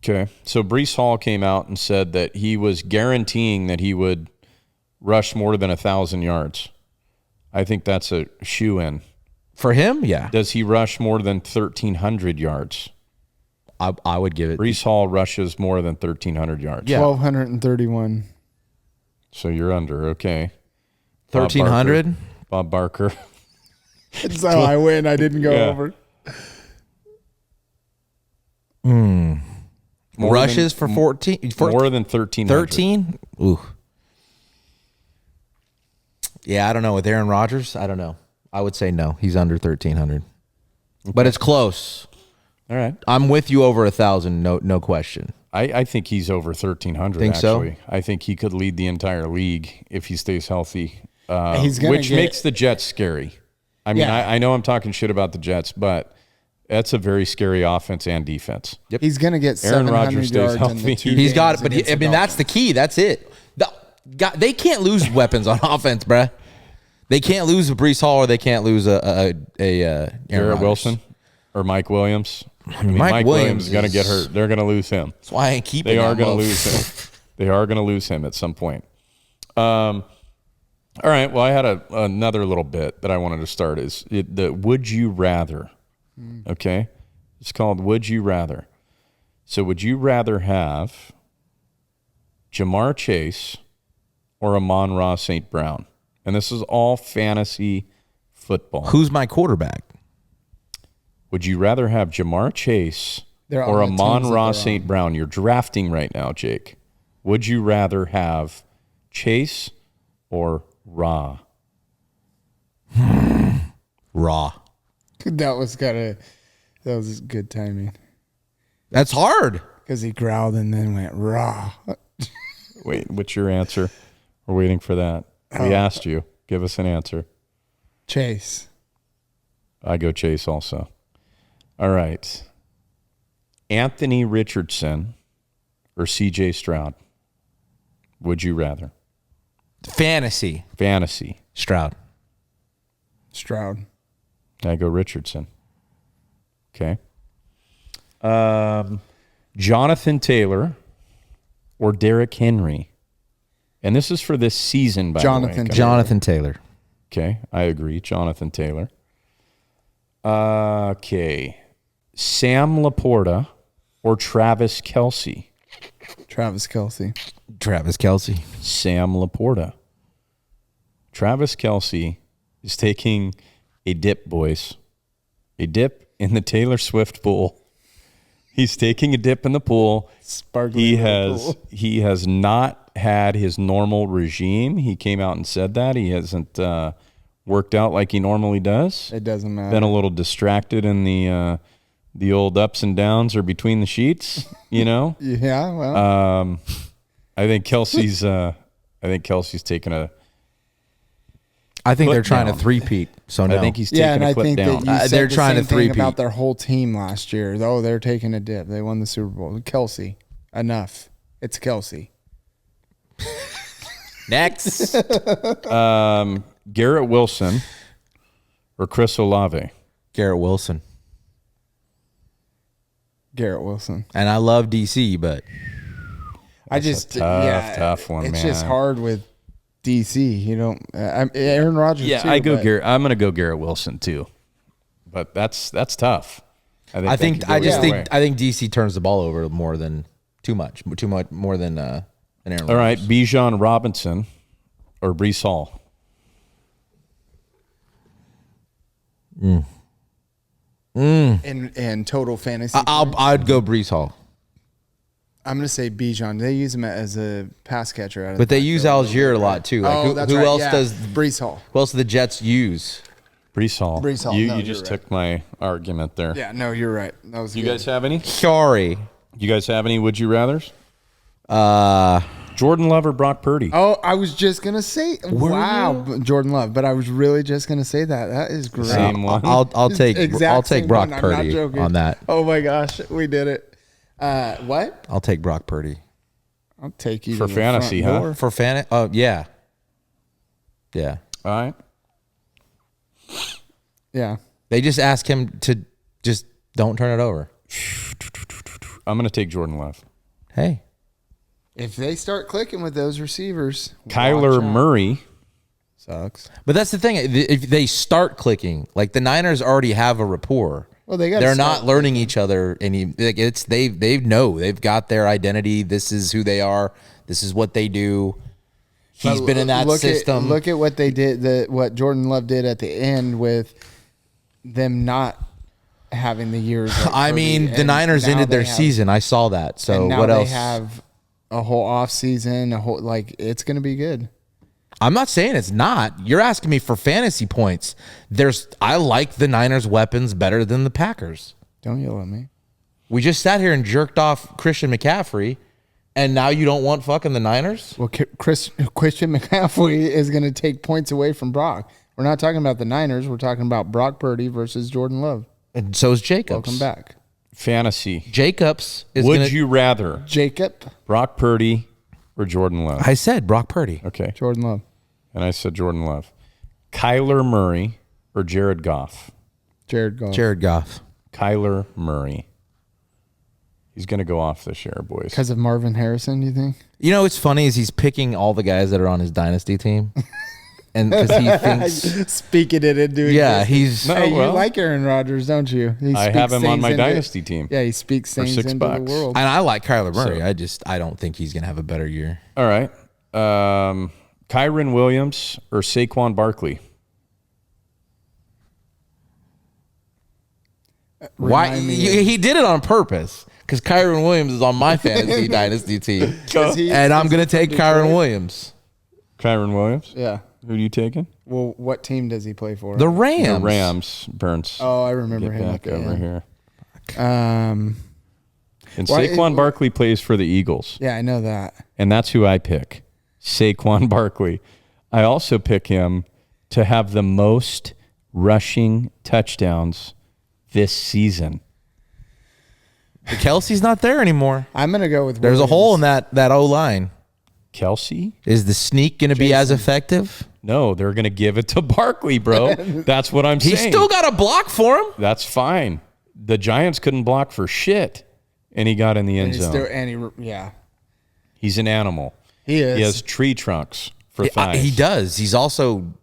Okay, so Breece Hall came out and said that he was guaranteeing that he would rush more than 1,000 yards. I think that's a shoe-in. For him, yeah, Does he rush more than 1,300 yards? I would give it. Breece Hall rushes more than 1,300 yards. Yeah. 1,231. So you're under, okay. 1,300. Bob Barker. So I win. I didn't go Yeah. over. More Rushes than- for 14. More than 1,300. 13. Ooh. Yeah, I don't know with Aaron Rodgers. I don't know. I would say no. He's under 1,300, but it's close. All right. I'm with you over 1,000. No question. I think he's over 1,300, Think so? actually. I think he could lead the entire league if he stays healthy, He's gonna which get- makes the Jets scary. I mean, Yeah. I know I'm talking shit about the Jets, but that's a very scary offense and defense. He's going to get Aaron 700 Rodgers stays yards in healthy. the 2 He's games got it, but against I the mean that's the Dolphins. key. That's it. They can't lose weapons on offense, bruh. They can't lose a Breece Hall or they can't lose a Aaron Garrett Rodgers. Wilson or Mike Williams. I mean, Mike Mike Williams is going to is- get hurt. They're going to lose him. That's why I ain't keeping. They are that going to mother- lose him. They are going to lose him at some point. All right. Well, I had another little bit that I wanted to start. Is the would you rather? Okay, it's called Would You Rather. So, would you rather have Jamar Chase or Amon-Ra St. Brown? And this is all fantasy football. Who's my quarterback? Would you rather have Jamar Chase They're or on the teams that Amon-Ra they're St. Brown? You're drafting right now, Jake. Would you rather have Chase or Ra? Raw. That was good timing. That's hard. Because he growled and then went raw. Wait, what's your answer? We're waiting for that. We asked you. Give us an answer. Chase. I go Chase also. All right. Anthony Richardson or C.J. Stroud? Would you rather? Fantasy. Fantasy. Stroud. Stroud. I go Richardson. Okay. Jonathan Taylor or Derrick Henry? And this is for this season, by Jonathan the way. Jonathan Taylor. Okay, I agree. Jonathan Taylor. Okay. Sam Laporta or Travis Kelce? Travis Kelce. Travis Kelce. Sam Laporta. Travis Kelce is taking a dip, boys. A dip in the Taylor Swift pool. He's taking a dip in the pool. Sparkling pool. He has not had his normal regime. He came out and said that. He hasn't worked out like he normally does. It doesn't matter. Been a little distracted in the old ups and downs or between the sheets, you know? Yeah, well. I think Kelsey's taking a I think Foot they're trying down. to three-peat. So no. I think he's taking yeah, and a I foot think down. that you said They're the trying same to thing three-peat. about their whole team last year. Oh, they're taking a dip. They won the Super Bowl. Kelsey, enough. It's Kelsey. Next. Garrett Wilson or Chris Olave. Garrett Wilson. Garrett Wilson. And I love DC, but tough one, It's man. just hard with DC. You don't. Aaron Rodgers. Yeah, too, I go but Garrett. I'm going to go Garrett Wilson too, but that's tough. I think that could go either way. I think DC turns the ball over more than too much more than Aaron Rodgers. All right, Bijan Robinson or Brees Hall. in total fantasy. I'd go Brees Hall, I'm gonna say Bijan. They use him as a pass catcher. Out of but the they use backfield. Algier a lot too. Like Oh, that's who right. else yeah. does? Brees Hall? Who else do the Jets use? Brees Hall. Brees Hall. You, No, you you're just right. took my argument there. Yeah, no, you're right. That was You good. guys have any? Sorry. You guys have any would you rathers? Jordan Love or Brock Purdy? Oh, I was just gonna say, wow, Jordan Love. But I was really just gonna say that. That is great. Same one. I'll take Exact same Brock one. I'm not Purdy joking. on that. Oh my gosh, we did it. What? I'll take Brock Purdy I'll take you For to the fantasy, front huh? door. for fan. Oh yeah, yeah. All right. Yeah. They just ask him to just don't turn it over. I'm going to take Jordan Love. Hey, If they start clicking with those receivers, Kyler watch out. Murray. Sucks. but that's the thing. If they start clicking, like the Niners already have a rapport. Well, they gotta They're start not learning each other any. Like it's they know they've got their identity. This is who they are. This is what they do. He's been in that system. Look at what they did. What Jordan Love did at the end with them not having the years. like I Purdy, mean, the and Niners now ended they their have- season. I saw that. So and now what they else? have a whole off season. A whole it's going to be good. I'm not saying it's not. You're asking me for fantasy points. I like the Niners' weapons better than the Packers. Don't yell at me. We just sat here and jerked off Christian McCaffrey, and now you don't want fucking the Niners? Well, Christian McCaffrey is going to take points away from Brock. We're not talking about the Niners. We're talking about Brock Purdy versus Jordan Love. And so is Jacobs. Welcome back, Fantasy. Jacobs is Would gonna, you rather Jacob. Brock Purdy or Jordan Love? I said Brock Purdy. Okay. Jordan Love. And I said Jordan Love. Kyler Murray or Jared Goff? Jared Goff. Jared Goff. Kyler Murray. He's going to go off this year, boys. Because of Marvin Harrison, you think? You know what's funny is he's picking all the guys that are on his dynasty team. And because he thinks, Speaking it into yeah, existence. he's. No. Hey, well. you like Aaron Rodgers, don't you? He I speaks have him on things my into- dynasty team. Yeah, he speaks things $6. into the world. And I like Kyler Murray. I don't think he's gonna have a better year. All right. Kyron Williams or Saquon Barkley? Why Remind me he did it on purpose? Because Kyron Williams is on my fantasy dynasty team, 'Cause he- and I'm gonna he's from take Detroit. Kyron Williams. Kyron Williams? Yeah. Who are you taking? Well, what team does he play for? The Rams. The Rams. Burns. Oh, I remember Get him. back at the over end. here. And Why- Saquon Barkley plays for the Eagles. Yeah, I know that. And that's who I pick. Saquon Barkley. I also pick him to have the most rushing touchdowns this season. Kelsey's not there anymore. I'm gonna go with. There's a Williams. hole in that O line. Kelsey? Is the sneak going to be as effective? No, they're going to give it to Barkley, bro. That's what I'm He's saying. still got a block for him. That's fine. The Giants couldn't block for shit, and he got in the end And he's zone. still, and he, He's an animal. he is. He has tree trunks for thighs. He does. He's also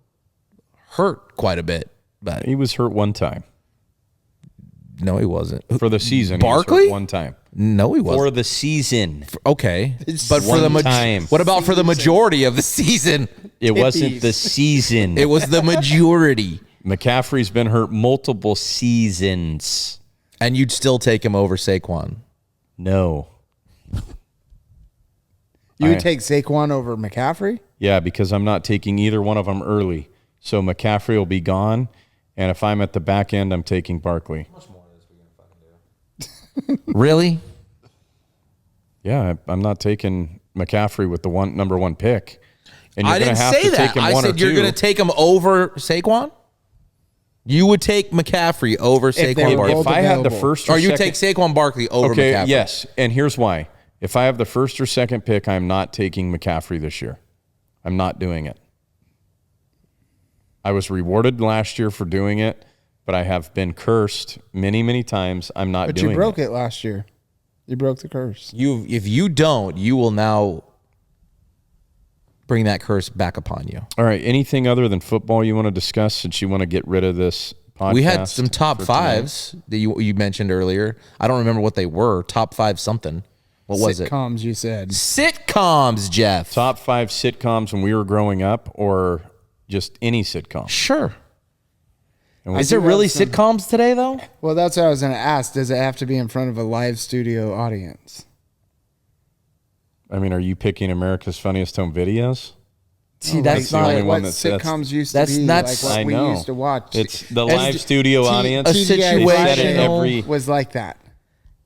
hurt quite a bit. But He was hurt one time. no, he wasn't. For the season, Barkley? he was hurt one time. No, he wasn't. For the season. Okay, but for the time. what about for the majority of the season? It wasn't the season. It was the majority, McCaffrey's been hurt multiple seasons. and you'd still take him over Saquon. No. You would take Saquon over McCaffrey? Yeah, because I'm not taking either one of them early. So McCaffrey will be gone, and if I'm at the back end, I'm taking Barkley. Really? Yeah, I'm not taking McCaffrey with the number one pick. And you're I going didn't to have say to that. take him I one or said you're two. going to take him over Saquon. You would take McCaffrey over they Saquon were Barkley. If I had the available. first Or or you second, take Saquon Barkley over okay, McCaffrey. yes, and here's why. If I have the first or second pick, I'm not taking McCaffrey this year. I'm not doing it. I was rewarded last year for doing it, but I have been cursed many, many times. I'm not But doing you broke it last year. You broke the curse. If you don't, you will now bring that curse back upon you. All right. Anything other than football you want to discuss since you want to get rid of this podcast? We had some top for tonight? fives that you mentioned earlier. I don't remember what they were. Top five something. What was it? Sitcoms, you said. Sitcoms, Jeff. Top 5 sitcoms when we were growing up, or just any sitcom? Sure. And we- Is there do really have some- sitcoms today, though? Well, that's what I was going to ask. Does it have to be in front of a live studio audience? I mean, are you picking America's Funniest Home Videos? See, that's the not only what one that's- sitcoms used to that's- be. that's- like what I we know. used to watch. It's the As live the- studio T- audience. a They said it situational- every. was like that.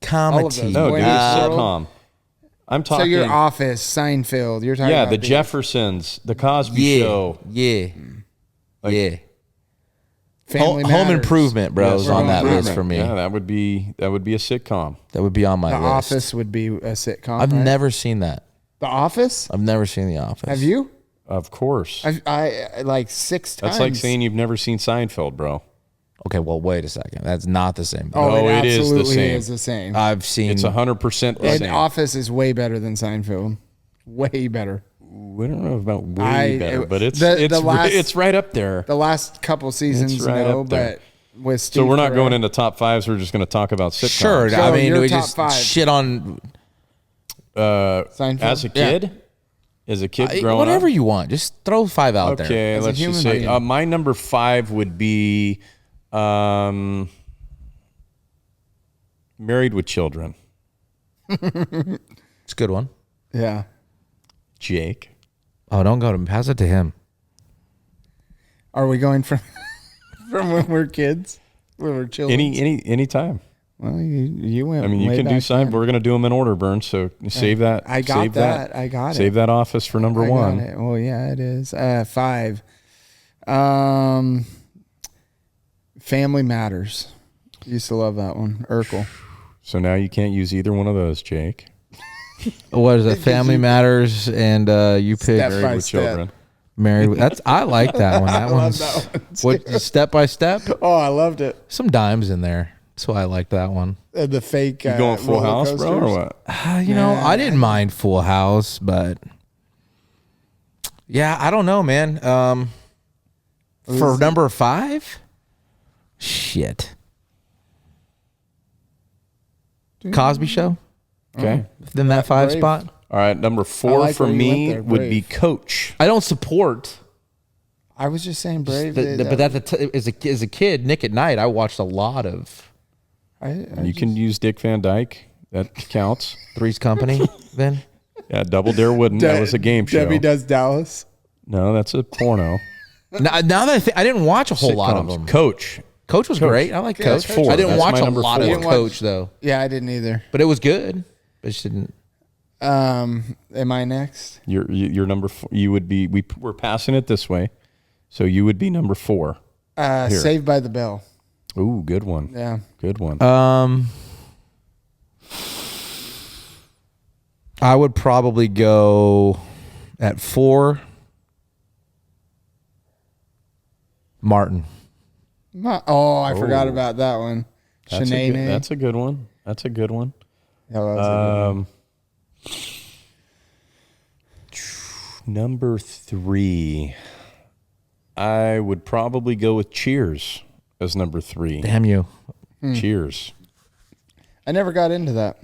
comedy. No, Boy dude, Meets it's World. sitcom. I'm So talking. your Office, Seinfeld. You're talking yeah, about the these. Jeffersons, the Cosby Yeah, Show. yeah, yeah. Family Home Matters. Improvement, bro, is Yes, on Home that list Improvement. for me. Yeah, that would be a sitcom. That would be on my The list. Office would be a sitcom. I've right? never seen that. The Office. I've never seen The Office. Have you? Of course. I like 6 times. That's like saying you've never seen Seinfeld, bro. Okay, well, wait a second. That's not the same. Oh, No, it it is the absolutely same. is the same. I've seen. It's 100% the And same. Office is way better than Seinfeld. Way better. We don't know about way better, but it's the last- it's right up there. The last couple seasons, It's right no, up there. but with Steve So we're not Carell- going into top fives. We're just going to talk about sitcoms. Sure. So I mean, your we top just 5. shit on Seinfeld. As a kid, growing whatever up. you want. Just throw 5 out there. Okay, As a let's just human say being. my number 5 would be Married with Children. It's a good one. Yeah. Jake. Oh, don't go to him. Pass it to him. Are we going from from when we're kids? When we're children? Any time. Well, you went. I mean, you way can do back sign. then. We're going to do them in order, Burn. So save that. I got save that. I got it. Save that office for number I got 1. it. Well, yeah, it is. 5. Family Matters. Used to love that one. Urkel. So now you can't use either one of those, Jake. What is it? Family Matters, and you pick Step Married by with Step. Children. Married. That's I like that one. That one's what Step by Step. Oh, I loved it. Some dimes in there. That's why I like that one. The fake. You going Full House, bro, or what? You know, I didn't mind Full House, but yeah, I don't know, man. For number 5, shit. Cosby Show. Okay. Then that 5 Brave. spot. All right. Number 4 like for where you me went there, would be Brave. Coach. I don't support. I was just saying Brave. But as a kid, Nick at Night, I watched a lot of You can use Dick Van Dyke. That counts. Three's Company. Then Yeah, Double Dare Wooden. That was a game show. Debbie Does Dallas. No, that's a porno. now that I didn't watch a whole lot of Sitcoms. them. Coach. Coach was great. I like Coach. That's 4. I didn't That's watch my a number lot 4. of Coach though, Yeah, I didn't either. but it was good. I just didn't. Am I next? Your number 4. You would be. We're passing it this way, so you would be number 4. Here. Saved by the Bell. Ooh, good one. Yeah. Good one. I would probably go at 4. Martin. I forgot about that one. That's Shanae. that's a good one. That's a good one. Yeah, that was a good one. Number 3. I would probably go with Cheers as number 3. Damn you. Cheers. I never got into that.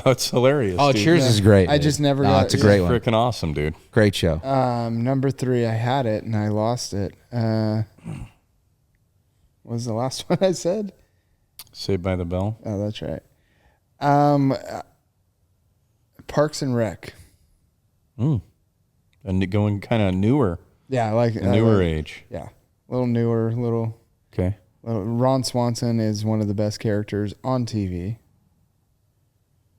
Oh, it's hilarious. Oh, dude. Cheers is great. I dude. just never No, got- it's a great one. Freaking awesome, dude. Great show. Number 3, I had it and I lost it. What was the last one I said? Saved by the Bell. Oh, that's right. Parks and Rec. And going kind of newer, Yeah, I like it. newer age. Yeah, a little newer, little. Okay. Ron Swanson is one of the best characters on TV.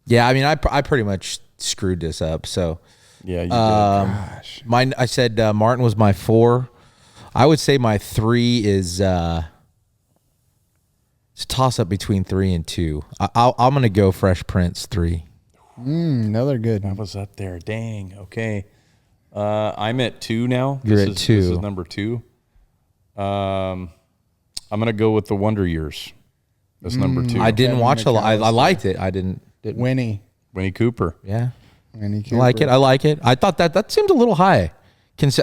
Yeah, I mean, I pretty much screwed this up. So, Yeah, you Gosh, mine. I said Martin was my 4. I would say my 3 is it's a toss up between 3 and 2. I'm gonna go Fresh Prince 3. another good did. I one. was up there. Dang. Okay. I'm at 2 now. You're This at is- 2. This is number 2. I'm gonna go with The Wonder Years. That's number 2. I didn't Kevin watch a lot. I McAllister. liked it. I didn't. Winnie. Winnie Cooper. Yeah, Winnie I like it. Cooper. I like it. I thought that seemed a little high.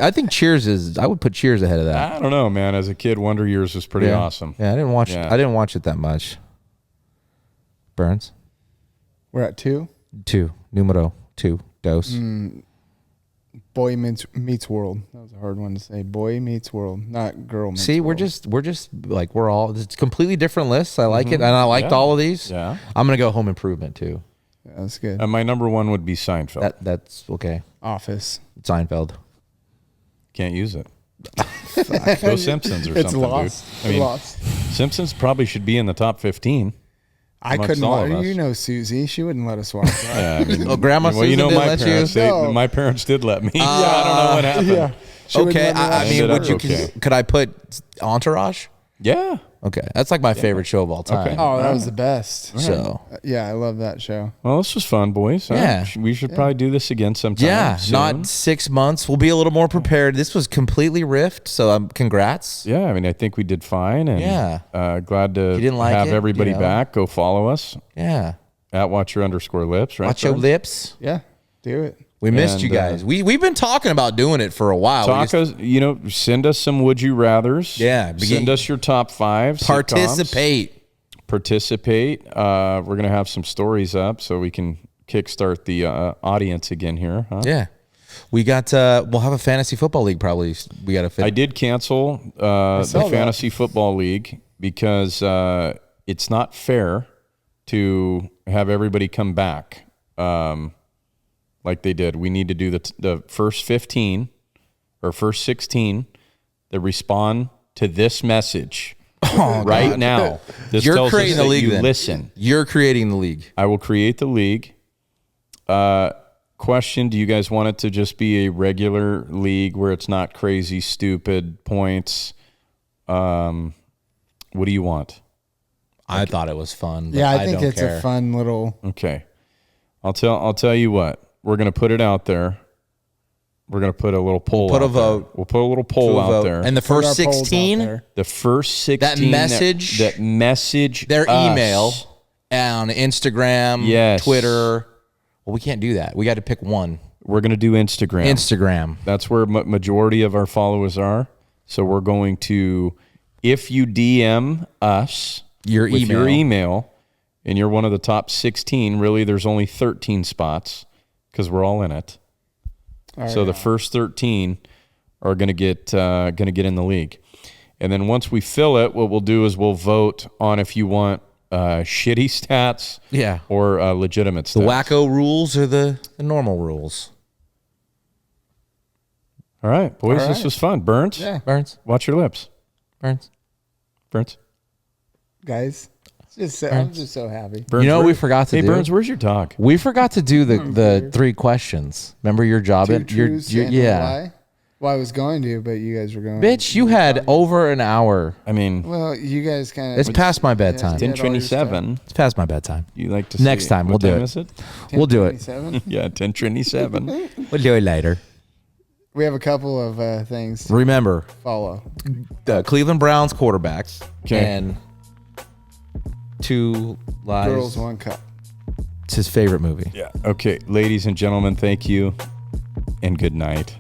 I think Cheers is. I would put Cheers ahead of that. I don't know, man. As a kid, Wonder Years was pretty awesome. Yeah, I didn't watch. Yeah. I didn't watch it that much. Burns We're at 2. 2 numero 2 dos. Boy meets World. That was a hard one to say. Boy meets World, not girl meets See, world. we're just like we're all. It's completely different lists. I like it, and I liked Yeah. all of these. Yeah. I'm gonna go Home Improvement too. Yeah, that's good. And my number 1 would be Seinfeld. That's okay. Office. Seinfeld. Can't use it. Go Simpsons or It's something, lost. dude. I mean, Lost. Simpsons probably should be in the top 15. I amongst couldn't. all of us. You know, Susie. She wouldn't let us watch that. Yeah, I mean, Oh, Grandma well, you Susan know didn't my let you? parents. No. My parents did let me. I don't know what happened. yeah. She wouldn't Okay, let me watch I mean, Ended would up you? okay. Could I put Entourage? Yeah. Okay, that's like my favorite show of all time. Okay. Oh, that was the best. So Yeah, I love that show. Well, this was fun, boys. Huh? Yeah. We should probably do this again sometime. yeah, soon. not 6 months. We'll be a little more prepared. This was completely riffed. So congrats. Yeah, I mean, I think we did fine. And Yeah. glad to you didn't like have it, everybody you know. back. Go follow us Yeah. at @watcher_lips. Right. Watch your Burns? lips. Yeah, do it. We missed And, you guys. We've been talking about doing it for a while. We just Tacos, send us some would you rathers. Yeah, Send us your top 5. sitcoms. participate. We're going to have some stories up so we can kickstart the audience again here. Huh? Yeah. We got we'll have a fantasy football league probably. We got to fit. I did cancel the saw that. fantasy football league because it's not fair to have everybody come back like they did. We need to do the first 15 or first 16 that respond to this message right now. This You're tells creating us the that league you then. listen. You're creating the league. I will create the league. Question, do you guys want it to just be a regular league where it's not crazy, stupid points? What do you want? I thought it was fun. But Yeah, I think don't it's care. a fun little. Okay. I'll tell you what. We're going to put it out there. We're going to put a little poll Put a out there. vote. We'll put a little poll To a out vote. there. And the Put first our polls out 16, there. the first 16 message- that message their us. email on Instagram, Yes. Twitter. Well, we can't do that. We got to pick one. We're going to do Instagram. Instagram. That's where majority of our followers are. So we're going to, if you DM us Your with your email. email, and you're one of the top 16, really there's only 13 spots because we're all in it. So the first 13 are going to get in the league, and then once we fill it, what we'll do is we'll vote on if you want shitty stats, Yeah. or legitimate stats. The wacko rules or the normal rules? All right, boys, All this right. was fun. Burns, Yeah, Burns. watch your lips. Burns. Burns. guys. I'm just so happy. Burns, You know what where- we forgot to hey, do? Burns, where's your dog? We forgot to do the 3 questions. Remember your job? Two Your truths and a yeah. lie. Well, I was going to, but you guys were going. Bitch, you had over an hour. I mean, Well, you guys kind of. It's past my bedtime. did all your 10:27. It's past my bedtime. You like to Next see- time, what we'll do time it. Is it? We'll do it. 10:27. Yeah, 10:27. We'll do it later. We have a couple of things to Remember, follow. the Cleveland Browns quarterbacks 'Kay. and 2 Lies. Girls, 1 cup. It's his favorite movie. Yeah. Okay, ladies and gentlemen, thank you, and good night.